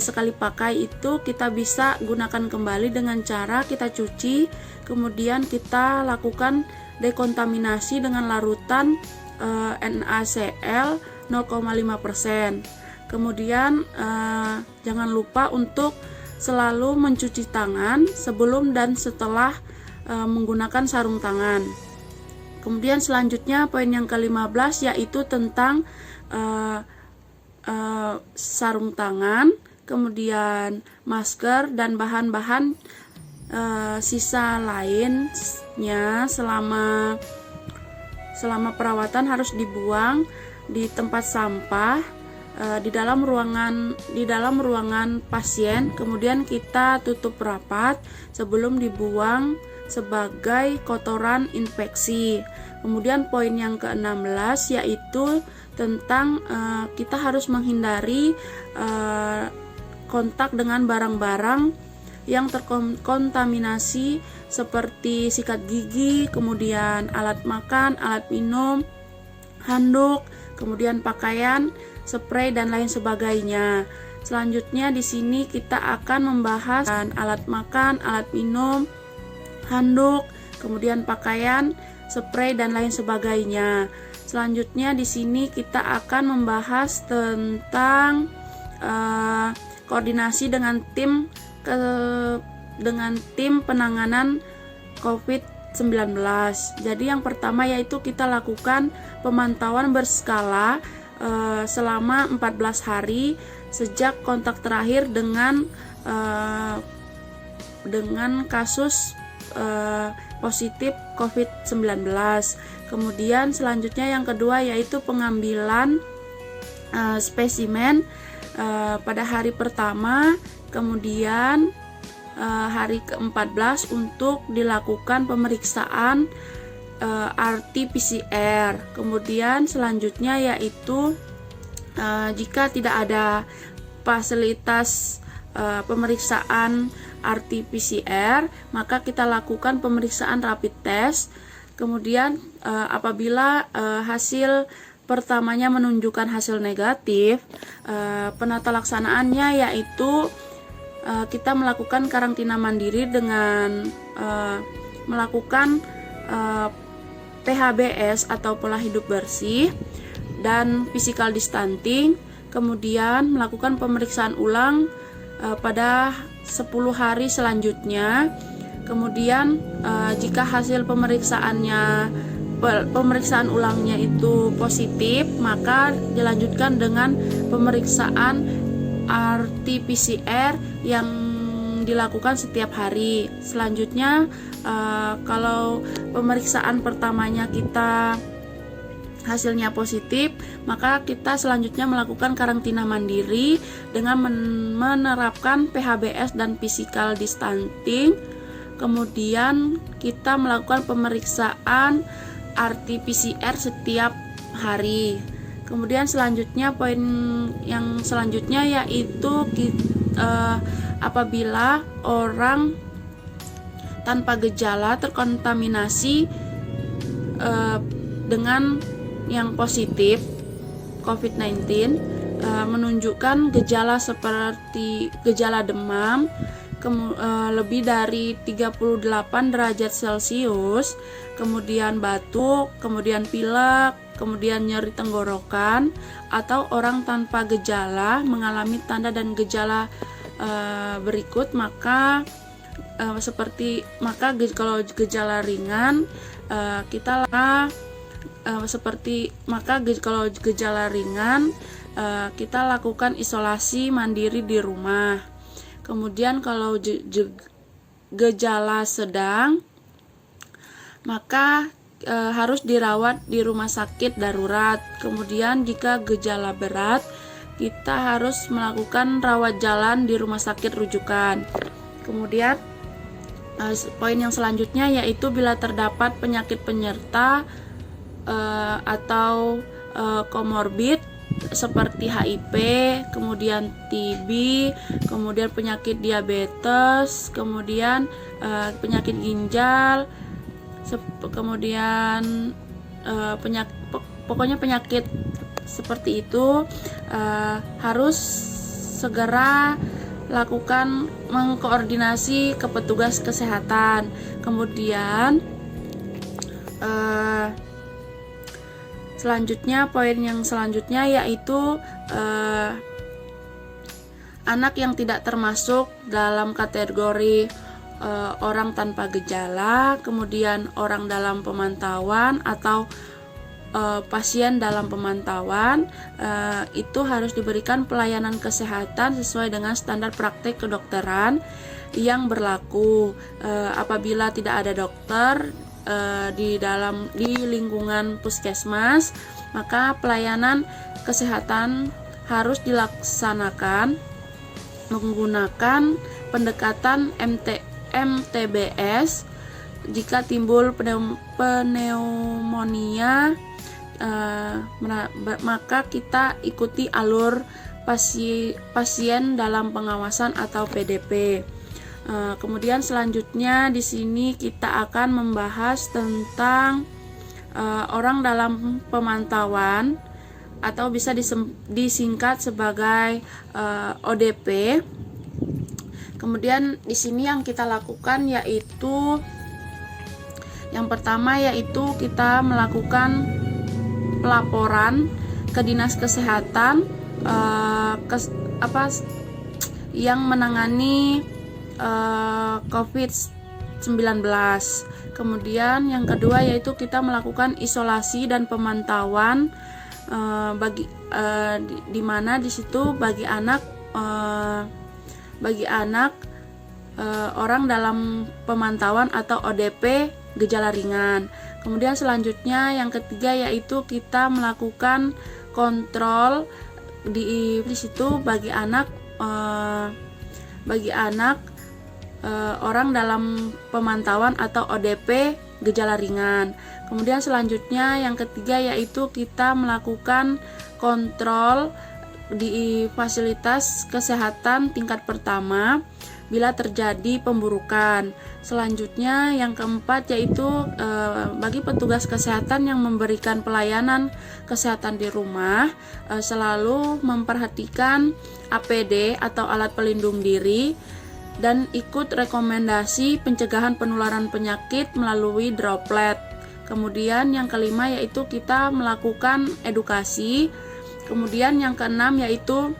sekali pakai itu kita bisa gunakan kembali dengan cara kita cuci, kemudian kita lakukan dekontaminasi dengan larutan NaCl 0,5%. Kemudian jangan lupa untuk selalu mencuci tangan sebelum dan setelah menggunakan sarung tangan. Kemudian selanjutnya poin yang ke-15 yaitu tentang sarung tangan, kemudian masker dan bahan-bahan sisa lainnya selama perawatan harus dibuang di tempat sampah di dalam ruangan pasien, kemudian kita tutup rapat sebelum dibuang sebagai kotoran infeksi. Kemudian poin yang ke-16 yaitu tentang kita harus menghindari kontak dengan barang-barang yang terkontaminasi seperti sikat gigi, kemudian alat makan, alat minum, handuk, kemudian pakaian, spray dan lain sebagainya. Selanjutnya di sini kita akan membahas alat makan, alat minum, handuk, kemudian pakaian, spray dan lain sebagainya. Selanjutnya di sini kita akan membahas tentang koordinasi dengan tim penanganan COVID-19. Jadi yang pertama yaitu kita lakukan pemantauan berskala selama 14 hari sejak kontak terakhir dengan kasus positif COVID-19. Kemudian selanjutnya yang kedua yaitu pengambilan spesimen pada hari pertama, kemudian hari ke-14 untuk dilakukan pemeriksaan RT-PCR. Kemudian selanjutnya yaitu jika tidak ada fasilitas pemeriksaan RT-PCR, maka kita lakukan pemeriksaan rapid test. Kemudian apabila hasil pertamanya menunjukkan hasil negatif, penata laksanaannya yaitu kita melakukan karantina mandiri dengan melakukan PHBS atau pola hidup bersih dan physical distancing, kemudian melakukan pemeriksaan ulang pada 10 hari selanjutnya. Kemudian jika hasil pemeriksaan ulangnya itu positif, maka dilanjutkan dengan pemeriksaan RT-PCR yang dilakukan setiap hari. Selanjutnya kalau pemeriksaan pertamanya kita hasilnya positif, maka kita selanjutnya melakukan karantina mandiri dengan menerapkan PHBS dan physical distancing. Kemudian kita melakukan pemeriksaan RT-PCR setiap hari. Kemudian selanjutnya poin yang selanjutnya yaitu apabila orang tanpa gejala terkontaminasi dengan yang positif COVID-19, menunjukkan gejala seperti gejala demam lebih dari 38 derajat Celcius, kemudian batuk, kemudian pilek, kemudian nyeri tenggorokan, atau orang tanpa gejala mengalami tanda dan gejala berikut, maka kalau gejala ringan kita lakukan isolasi mandiri di rumah. Kemudian kalau gejala sedang, maka harus dirawat di rumah sakit darurat. Kemudian jika gejala berat, kita harus melakukan rawat jalan di rumah sakit rujukan. Kemudian poin yang selanjutnya yaitu bila terdapat penyakit penyerta atau komorbid seperti HIV, kemudian TB, kemudian penyakit diabetes, kemudian penyakit ginjal, kemudian pokoknya penyakit seperti itu harus segera lakukan mengkoordinasi ke petugas kesehatan. Kemudian selanjutnya poin yang selanjutnya yaitu anak yang tidak termasuk dalam kategori orang tanpa gejala, kemudian orang dalam pemantauan atau pasien dalam pemantauan, itu harus diberikan pelayanan kesehatan sesuai dengan standar praktek kedokteran yang berlaku. Apabila tidak ada dokter di lingkungan puskesmas, maka pelayanan kesehatan harus dilaksanakan menggunakan pendekatan MTBS. Jika timbul pneumonia, maka kita ikuti alur pasien dalam pengawasan atau PDP. Kemudian selanjutnya di sini kita akan membahas tentang orang dalam pemantauan atau bisa disingkat sebagai ODP. Kemudian di sini yang kita lakukan yaitu yang pertama yaitu kita melakukan pelaporan ke Dinas Kesehatan yang menangani COVID-19. Kemudian yang kedua yaitu kita melakukan isolasi dan pemantauan di mana di situ bagi anak orang dalam pemantauan atau ODP gejala ringan. Kemudian selanjutnya yang ketiga yaitu kita melakukan kontrol di situ bagi anak orang dalam pemantauan atau ODP gejala ringan. Kemudian selanjutnya yang ketiga yaitu kita melakukan kontrol di fasilitas kesehatan tingkat pertama bila terjadi pemburukan. Selanjutnya yang keempat yaitu bagi petugas kesehatan yang memberikan pelayanan kesehatan di rumah selalu memperhatikan APD atau alat pelindung diri dan ikut rekomendasi pencegahan penularan penyakit melalui droplet. Kemudian yang kelima yaitu kita melakukan edukasi. Kemudian yang keenam yaitu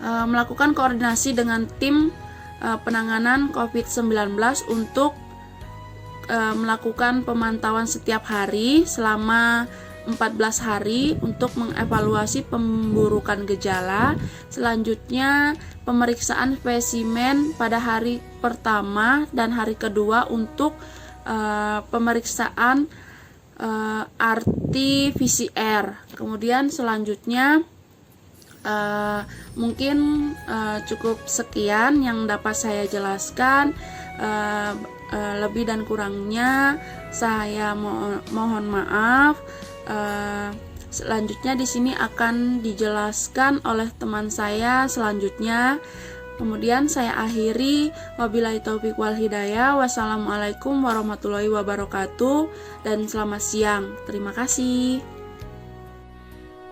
melakukan koordinasi dengan tim penanganan COVID-19 untuk melakukan pemantauan setiap hari selama 14 hari untuk mengevaluasi pemburukan gejala. Selanjutnya pemeriksaan spesimen pada hari pertama dan hari kedua untuk pemeriksaan RT-PCR. Kemudian selanjutnya mungkin cukup sekian yang dapat saya jelaskan. Lebih dan kurangnya saya mohon maaf. Selanjutnya di sini akan dijelaskan oleh teman saya selanjutnya. Kemudian saya akhiri, wabillahi taufik wal hidayah. Wassalamualaikum warahmatullahi wabarakatuh dan selamat siang. Terima kasih.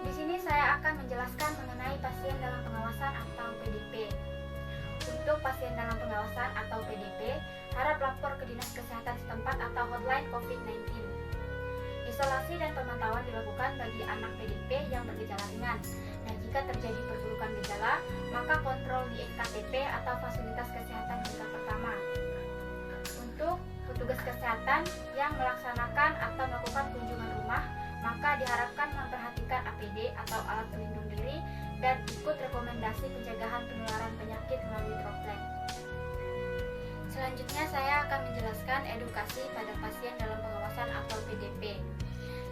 Di sini saya akan menjelaskan mengenai pasien dalam pengawasan atau PDP. Untuk pasien dalam pengawasan atau PDP, harap lapor ke Dinas Kesehatan setempat atau hotline COVID-19. Isolasi dan pemantauan dilakukan bagi anak PDP yang bergejala ringan. Dan jika terjadi perburukan gejala, maka kontrol di FKTP atau fasilitas kesehatan tingkat pertama. Untuk petugas kesehatan yang melaksanakan atau melakukan kunjungan rumah, maka diharapkan memperhatikan APD atau alat pelindung diri dan ikut rekomendasi pencegahan penularan penyakit melalui droplet. Selanjutnya saya akan menjelaskan edukasi pada pasien dalam pengawasan atau PDP.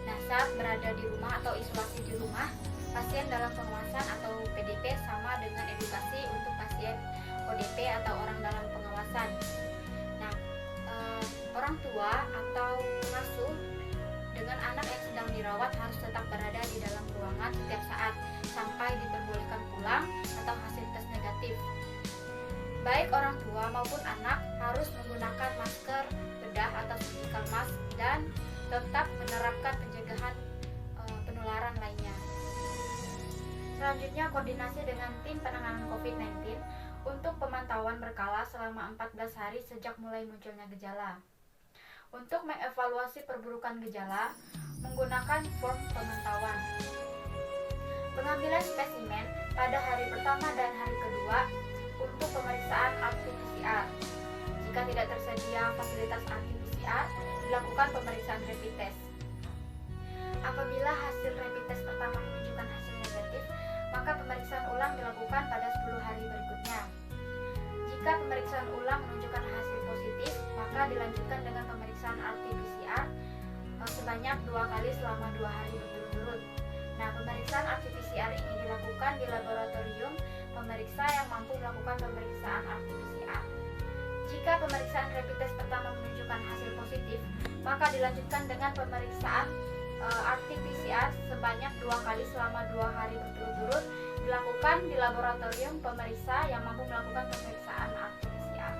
Nah, saat berada di rumah atau isolasi di rumah, pasien dalam pengawasan atau PDP sama dengan edukasi untuk pasien ODP atau orang dalam pengawasan. Nah, orang tua atau pengasuh dengan anak yang sedang dirawat harus tetap berada di dalam ruangan setiap saat sampai diperbolehkan pulang atau hasil tes negatif. Baik orang tua maupun anak harus menggunakan masker, bedah atau surgical mask dan tetap menerapkan pencegahan penularan lainnya. Selanjutnya koordinasi dengan tim penanganan COVID-19 untuk pemantauan berkala selama 14 hari sejak mulai munculnya gejala. Untuk mengevaluasi perburukan gejala, menggunakan form pemantauan. Pengambilan spesimen pada hari pertama dan hari kedua untuk pemeriksaan RT-PCR. Jika tidak tersedia fasilitas RT-PCR, dilakukan pemeriksaan rapid test. Apabila hasil rapid test pertama menunjukkan hasil negatif, maka pemeriksaan ulang dilakukan pada 10 hari berikutnya. Jika pemeriksaan ulang menunjukkan hasil positif, maka dilanjutkan dengan pemeriksaan RT-PCR sebanyak 2 kali selama 2 hari berturut-turut. Nah, pemeriksaan RT-PCR ini dilakukan dilakukan di laboratorium pemeriksa yang mampu melakukan pemeriksaan RT-PCR. Jika pemeriksaan rapid test pertama menunjukkan hasil positif, maka dilanjutkan dengan pemeriksaan RT-PCR sebanyak 2 kali selama 2 hari berturut-turut dilakukan di laboratorium pemeriksa yang mampu melakukan pemeriksaan RT-PCR.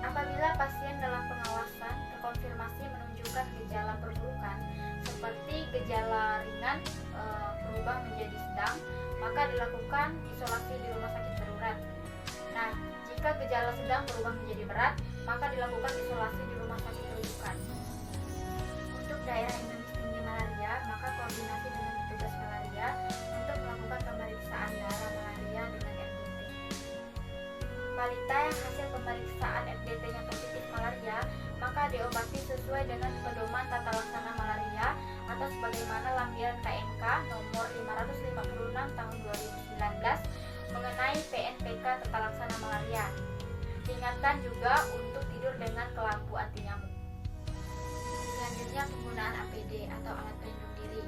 Apabila pasien dalam pengawasan terkonfirmasi menunjukkan gejala perburukan seperti gejala ringan berubah menjadi sedang, maka dilakukan isolasi di rumah sakit darurat. Nah, jika gejala sedang berubah menjadi berat, maka dilakukan isolasi di rumah sakit rujukan. Untuk daerah endemis tinggi malaria, maka koordinasi dengan petugas malaria untuk melakukan pemeriksaan darah malaria dengan RDT. Balita yang hasil pemeriksaan RDT-nya positif malaria, maka diobati sesuai dengan pedoman tata laksana malaria atau sebagaimana lampiran KNK nomor 556 tahun 2019 mengenai PNPK tata laksana malaria. Diingatkan juga untuk tidur dengan kelambu anti nyamuk. Selanjutnya penggunaan APD atau alat pelindung diri.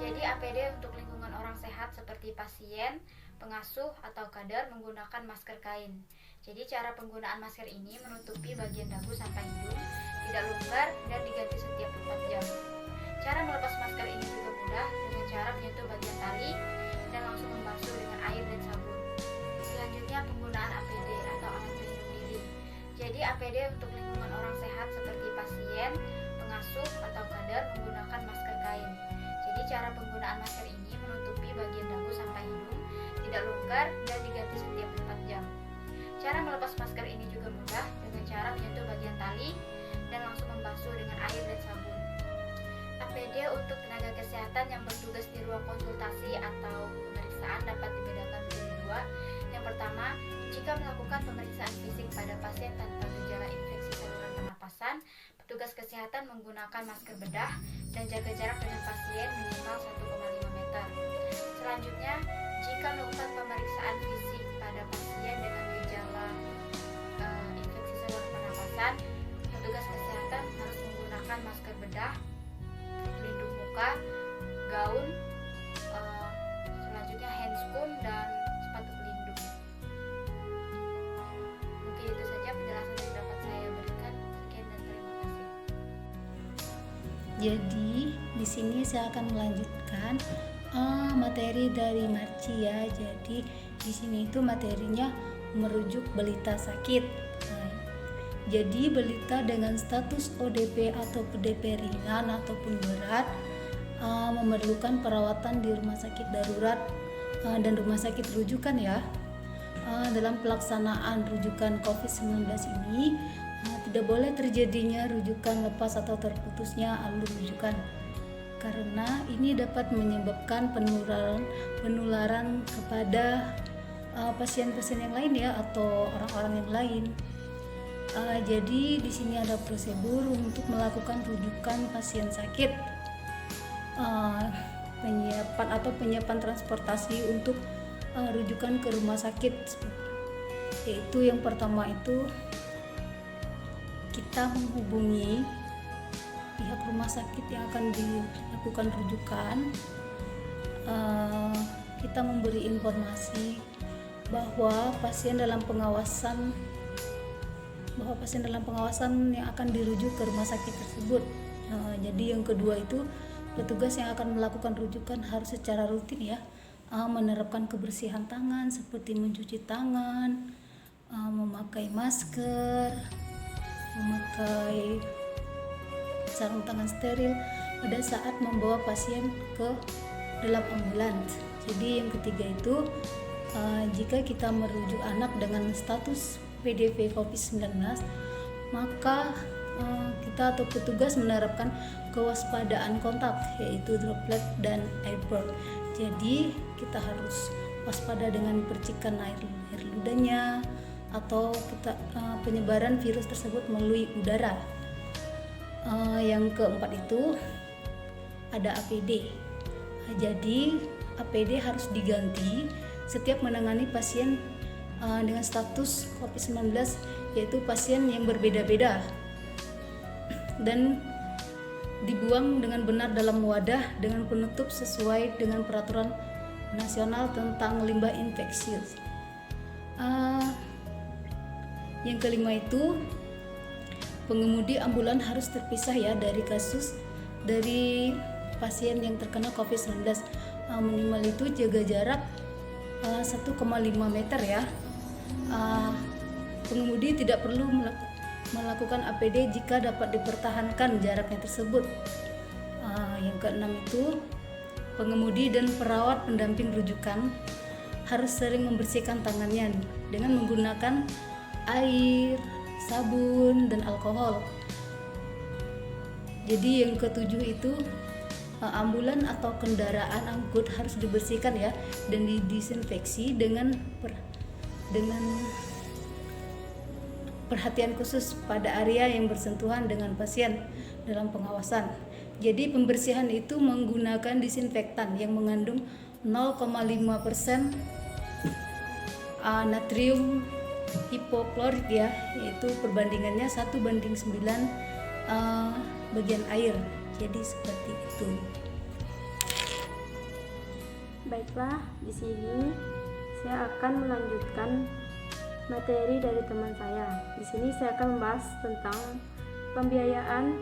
Jadi APD untuk lingkungan orang sehat seperti pasien, pengasuh atau kader menggunakan masker kain. Jadi cara penggunaan masker ini menutupi bagian dagu sampai hidung, tidak longgar dan diganti setiap 4 jam. Cara melepas masker ini juga mudah dengan cara menyentuh bagian tali dan langsung membasuh dengan air dan sabun. Selanjutnya penggunaan APD atau alat pelindung diri. Jadi APD untuk lingkungan orang sehat seperti pasien, pengasuh atau kader menggunakan masker kain. Jadi cara penggunaan masker ini menutupi bagian dagu sampai hidung, tidak longgar dan diganti setiap 4 jam. Cara melepas masker ini juga mudah dengan cara menyentuh bagian tali dan langsung membasuh dengan air dan sabun. APD untuk tenaga kesehatan yang bertugas di ruang konsultasi atau pemeriksaan dapat dibedakan menjadi 2. Yang pertama, jika melakukan pemeriksaan fisik pada pasien tanpa gejala infeksi saluran pernapasan, petugas kesehatan menggunakan masker bedah dan jaga jarak dengan pasien minimal 1,5 meter. Selanjutnya, jika melakukan pemeriksaan fisik pada pasien dengan gejala infeksi saluran pernapasan, petugas kesehatan harus menggunakan masker bedah, pelindung muka, gaun, selanjutnya handscoon dan sepatu pelindung. Mungkin itu saja penjelasan yang dapat saya berikan. Sekian dan terima kasih. Jadi di sini saya akan melanjutkan materi dari Marci ya. Jadi di sini itu materinya merujuk balita sakit. Jadi balita dengan status ODP atau PDP ringan ataupun berat memerlukan perawatan di rumah sakit darurat dan rumah sakit rujukan ya. Dalam pelaksanaan rujukan COVID-19 ini tidak boleh terjadinya rujukan lepas atau terputusnya alur rujukan, karena ini dapat menyebabkan penularan kepada pasien-pasien yang lain ya atau orang-orang yang lain. Jadi di sini ada prosedur untuk melakukan rujukan pasien sakit, penyiapan transportasi untuk rujukan ke rumah sakit. Yaitu yang pertama itu kita menghubungi pihak rumah sakit yang akan dilakukan rujukan. Kita memberi informasi bahwa pasien dalam pengawasan yang akan dirujuk ke rumah sakit tersebut. Jadi yang kedua itu petugas yang akan melakukan rujukan harus secara rutin ya menerapkan kebersihan tangan seperti mencuci tangan, memakai masker, memakai sarung tangan steril pada saat membawa pasien ke dalam ambulans. Jadi yang ketiga itu jika kita merujuk anak dengan status PDP COVID-19, maka kita atau petugas menerapkan kewaspadaan kontak, yaitu droplet dan airborne. Jadi kita harus waspada dengan percikan air ludahnya atau penyebaran virus tersebut melalui udara. Yang keempat itu ada APD. Jadi APD harus diganti setiap menangani pasien dengan status COVID-19, yaitu pasien yang berbeda-beda, dan dibuang dengan benar dalam wadah dengan penutup sesuai dengan peraturan nasional tentang limbah infeksius. Yang kelima itu pengemudi ambulan harus terpisah ya dari pasien yang terkena COVID-19. Minimal itu jaga jarak 1,5 meter ya. Pengemudi tidak perlu melakukan APD jika dapat dipertahankan jaraknya tersebut. Yang keenam itu pengemudi dan perawat pendamping rujukan harus sering membersihkan tangannya dengan menggunakan air, sabun, dan alkohol. Jadi yang ketujuh itu ambulan atau kendaraan angkut harus dibersihkan ya dan didisinfeksi dengan perhatian khusus pada area yang bersentuhan dengan pasien dalam pengawasan. Jadi pembersihan itu menggunakan disinfektan yang mengandung 0,5% natrium hipoklorit ya, yaitu perbandingannya 1:9 bagian air. Jadi seperti itu. Baiklah, di sini saya akan melanjutkan materi dari teman saya. Di sini saya akan membahas tentang pembiayaan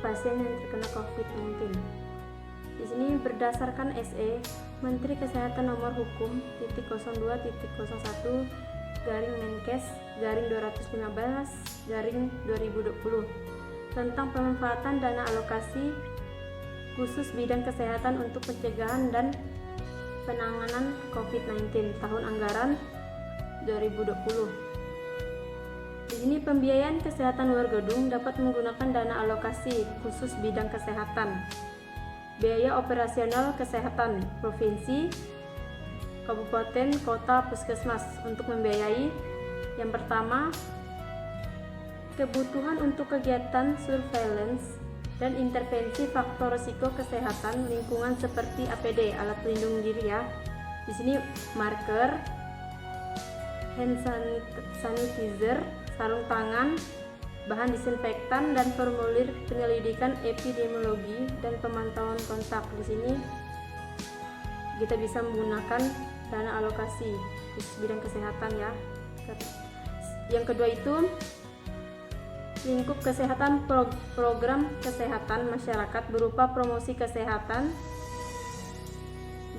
pasien yang terkena COVID-19. Di sini berdasarkan SE Menteri Kesehatan Nomor Hukum /02.01/Menkes/215/2020 tentang pemanfaatan dana alokasi khusus bidang kesehatan untuk pencegahan dan penanganan COVID-19 tahun anggaran 2020. Di sini pembiayaan kesehatan luar gedung dapat menggunakan dana alokasi khusus bidang kesehatan. Biaya operasional kesehatan provinsi, kabupaten, kota, puskesmas untuk membiayai yang pertama, kebutuhan untuk kegiatan surveillance dan intervensi faktor risiko kesehatan lingkungan seperti APD, alat pelindung diri ya. Di sini marker, hand sanitizer, sarung tangan, bahan disinfektan, dan formulir penyelidikan epidemiologi dan pemantauan kontak. Di sini kita bisa menggunakan dana alokasi khusus bidang kesehatan ya. Yang kedua itu lingkup kesehatan, program kesehatan masyarakat berupa promosi kesehatan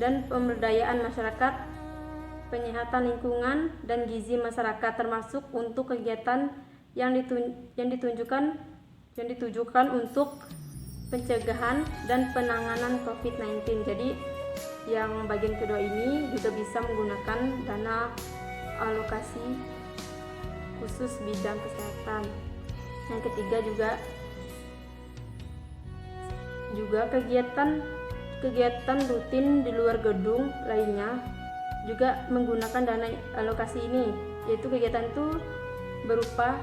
dan pemberdayaan masyarakat, penyehatan lingkungan, dan gizi masyarakat, termasuk untuk kegiatan yang ditujukan untuk pencegahan dan penanganan COVID-19. Jadi yang bagian kedua ini juga bisa menggunakan dana alokasi khusus bidang kesehatan. Yang ketiga juga kegiatan rutin di luar gedung lainnya juga menggunakan dana alokasi ini, yaitu kegiatan itu berupa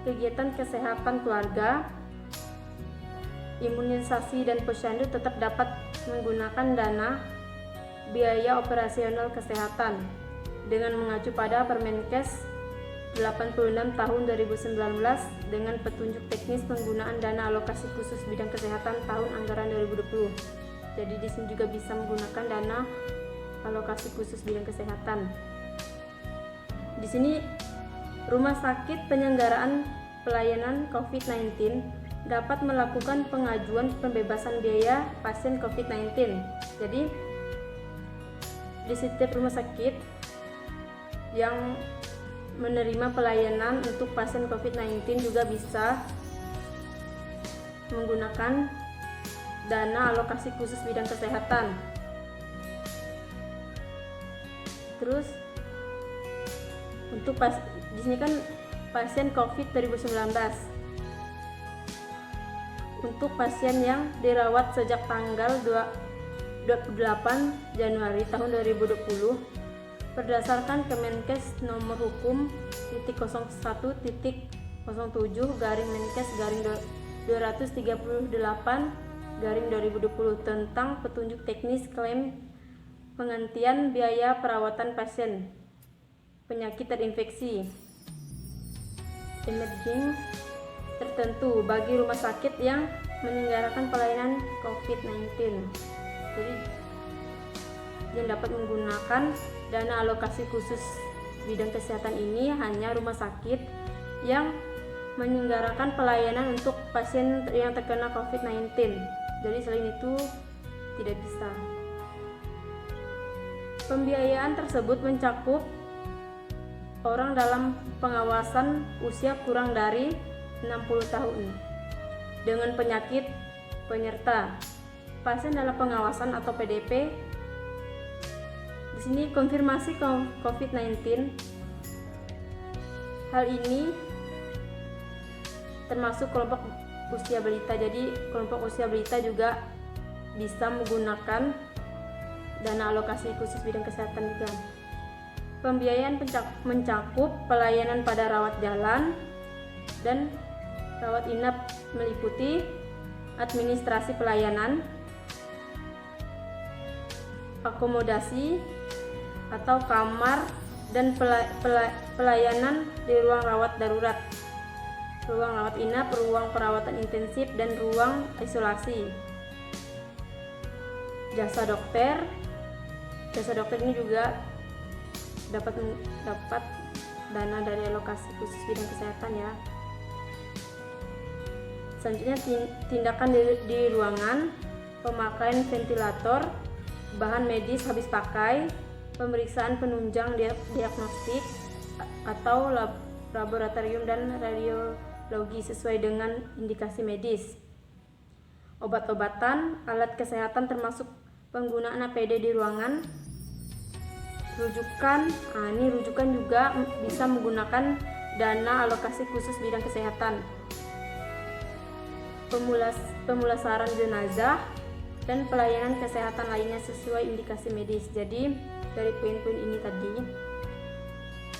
kegiatan kesehatan keluarga, imunisasi, dan posyandu tetap dapat menggunakan dana biaya operasional kesehatan dengan mengacu pada Permenkes 86 tahun 2019 dengan petunjuk teknis penggunaan dana alokasi khusus bidang kesehatan tahun anggaran 2020. Jadi di sini juga bisa menggunakan dana alokasi khusus bidang kesehatan. Di sini rumah sakit penyelenggaraan pelayanan COVID-19 dapat melakukan pengajuan pembebasan biaya pasien COVID-19. Jadi di setiap rumah sakit yang menerima pelayanan untuk pasien COVID-19 juga bisa menggunakan dana alokasi khusus bidang kesehatan. Terus untuk di sini kan pasien COVID 2019. Untuk pasien yang dirawat sejak tanggal 28 Januari tahun 2020 berdasarkan Kemenkes Nomor Hukum /01.01.Menkes/238/2020 tentang petunjuk teknis klaim penghentian biaya perawatan pasien penyakit terinfeksi emerging tertentu bagi rumah sakit yang menyelenggarakan pelayanan COVID-19. Jadi yang dapat menggunakan dana alokasi khusus bidang kesehatan ini hanya rumah sakit yang menyelenggarakan pelayanan untuk pasien yang terkena COVID-19. Jadi selain itu tidak bisa. Pembiayaan tersebut mencakup orang dalam pengawasan usia kurang dari 60 tahun dengan penyakit penyerta, pasien dalam pengawasan atau PDP. Di sini konfirmasi COVID-19. Hal ini termasuk kelompok usia balita. Jadi kelompok usia balita juga bisa menggunakan dana alokasi khusus bidang kesehatan juga. Pembiayaan mencakup pelayanan pada rawat jalan dan rawat inap, meliputi administrasi pelayanan, akomodasi atau kamar, dan pelayanan di ruang rawat darurat, ruang rawat inap, ruang perawatan intensif, dan ruang isolasi. Jasa dokter ini juga dapat dana dari alokasi khusus bidang kesehatan ya. Selanjutnya tindakan di ruangan, pemakaian ventilator, bahan medis habis pakai, pemeriksaan penunjang diagnostik atau laboratorium dan radiologi sesuai dengan indikasi medis. Obat-obatan, alat kesehatan termasuk penggunaan APD di ruangan. Rujukan juga bisa menggunakan dana alokasi khusus bidang kesehatan. Pemulasaran jenazah dan pelayanan kesehatan lainnya sesuai indikasi medis. Jadi dari poin-poin ini tadi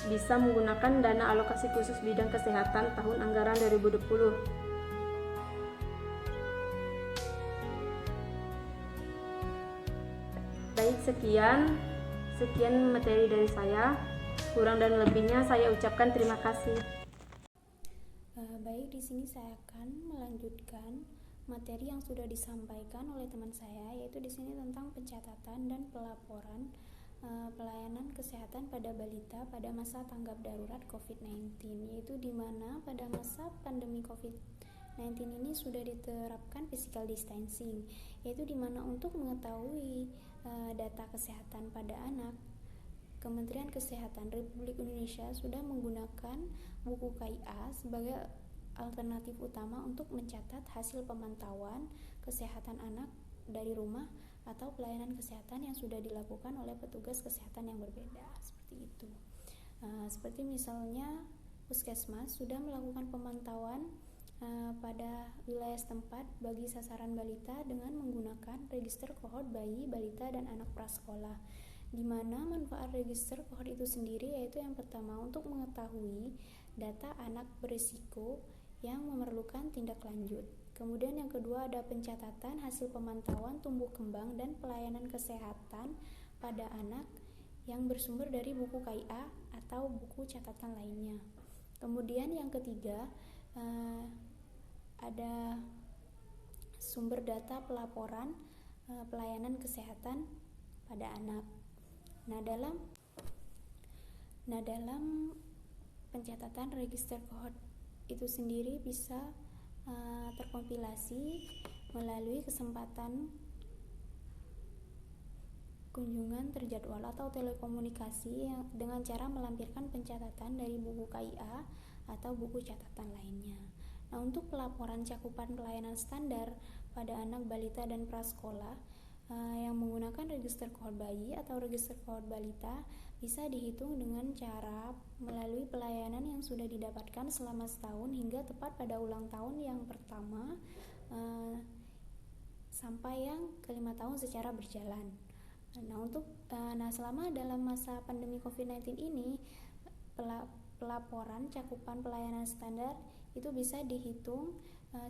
bisa menggunakan dana alokasi khusus bidang kesehatan tahun anggaran 2020. Baik, sekian materi dari saya. Kurang dan lebihnya saya ucapkan terima kasih. Baik, di sini saya akan melanjutkan materi yang sudah disampaikan oleh teman saya, yaitu di sini tentang pencatatan dan pelaporan pelayanan kesehatan pada balita pada masa tanggap darurat COVID-19, yaitu di mana pada masa pandemi COVID-19 ini sudah diterapkan physical distancing, yaitu di mana untuk mengetahui data kesehatan pada anak, Kementerian Kesehatan Republik Indonesia sudah menggunakan buku KIA sebagai alternatif utama untuk mencatat hasil pemantauan kesehatan anak dari rumah atau pelayanan kesehatan yang sudah dilakukan oleh petugas kesehatan yang berbeda, seperti itu. Seperti misalnya Puskesmas sudah melakukan pemantauan pada wilayah setempat bagi sasaran balita dengan menggunakan register kohort bayi, balita, dan anak prasekolah, di mana manfaat register kohort itu sendiri yaitu yang pertama untuk mengetahui data anak berisiko yang memerlukan tindak lanjut. Kemudian yang kedua ada pencatatan hasil pemantauan tumbuh kembang dan pelayanan kesehatan pada anak yang bersumber dari buku KIA atau buku catatan lainnya. Kemudian yang ketiga ada sumber data pelaporan pelayanan kesehatan pada anak. Nah, dalam pencatatan register kohort itu sendiri bisa terkompilasi melalui kesempatan kunjungan terjadwal atau telekomunikasi dengan cara melampirkan pencatatan dari buku KIA atau buku catatan lainnya. Nah, untuk pelaporan cakupan pelayanan standar pada anak balita dan prasekolah yang menggunakan register kohort bayi atau register kohort balita bisa dihitung dengan cara melalui pelayanan yang sudah didapatkan selama setahun hingga tepat pada ulang tahun yang pertama sampai yang ke-5 tahun secara berjalan. Nah, selama dalam masa pandemi COVID-19 ini pelaporan cakupan pelayanan standar itu bisa dihitung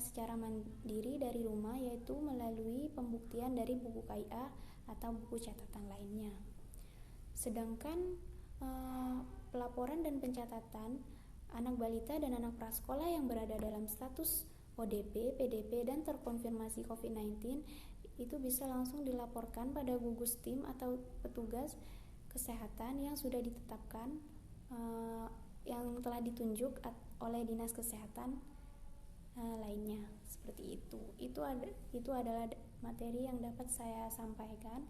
secara mandiri dari rumah, yaitu melalui pembuktian dari buku KIA atau buku catatan lainnya. Sedangkan pelaporan dan pencatatan anak balita dan anak prasekolah yang berada dalam status ODP, PDP, dan terkonfirmasi COVID-19 itu bisa langsung dilaporkan pada gugus tim atau petugas kesehatan yang sudah ditetapkan, yang telah ditunjuk oleh dinas kesehatan lainnya. Seperti itu. Itu adalah materi yang dapat saya sampaikan.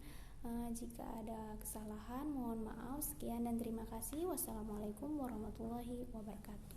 Jika ada kesalahan, mohon maaf. Sekian dan terima kasih. Wassalamualaikum warahmatullahi wabarakatuh.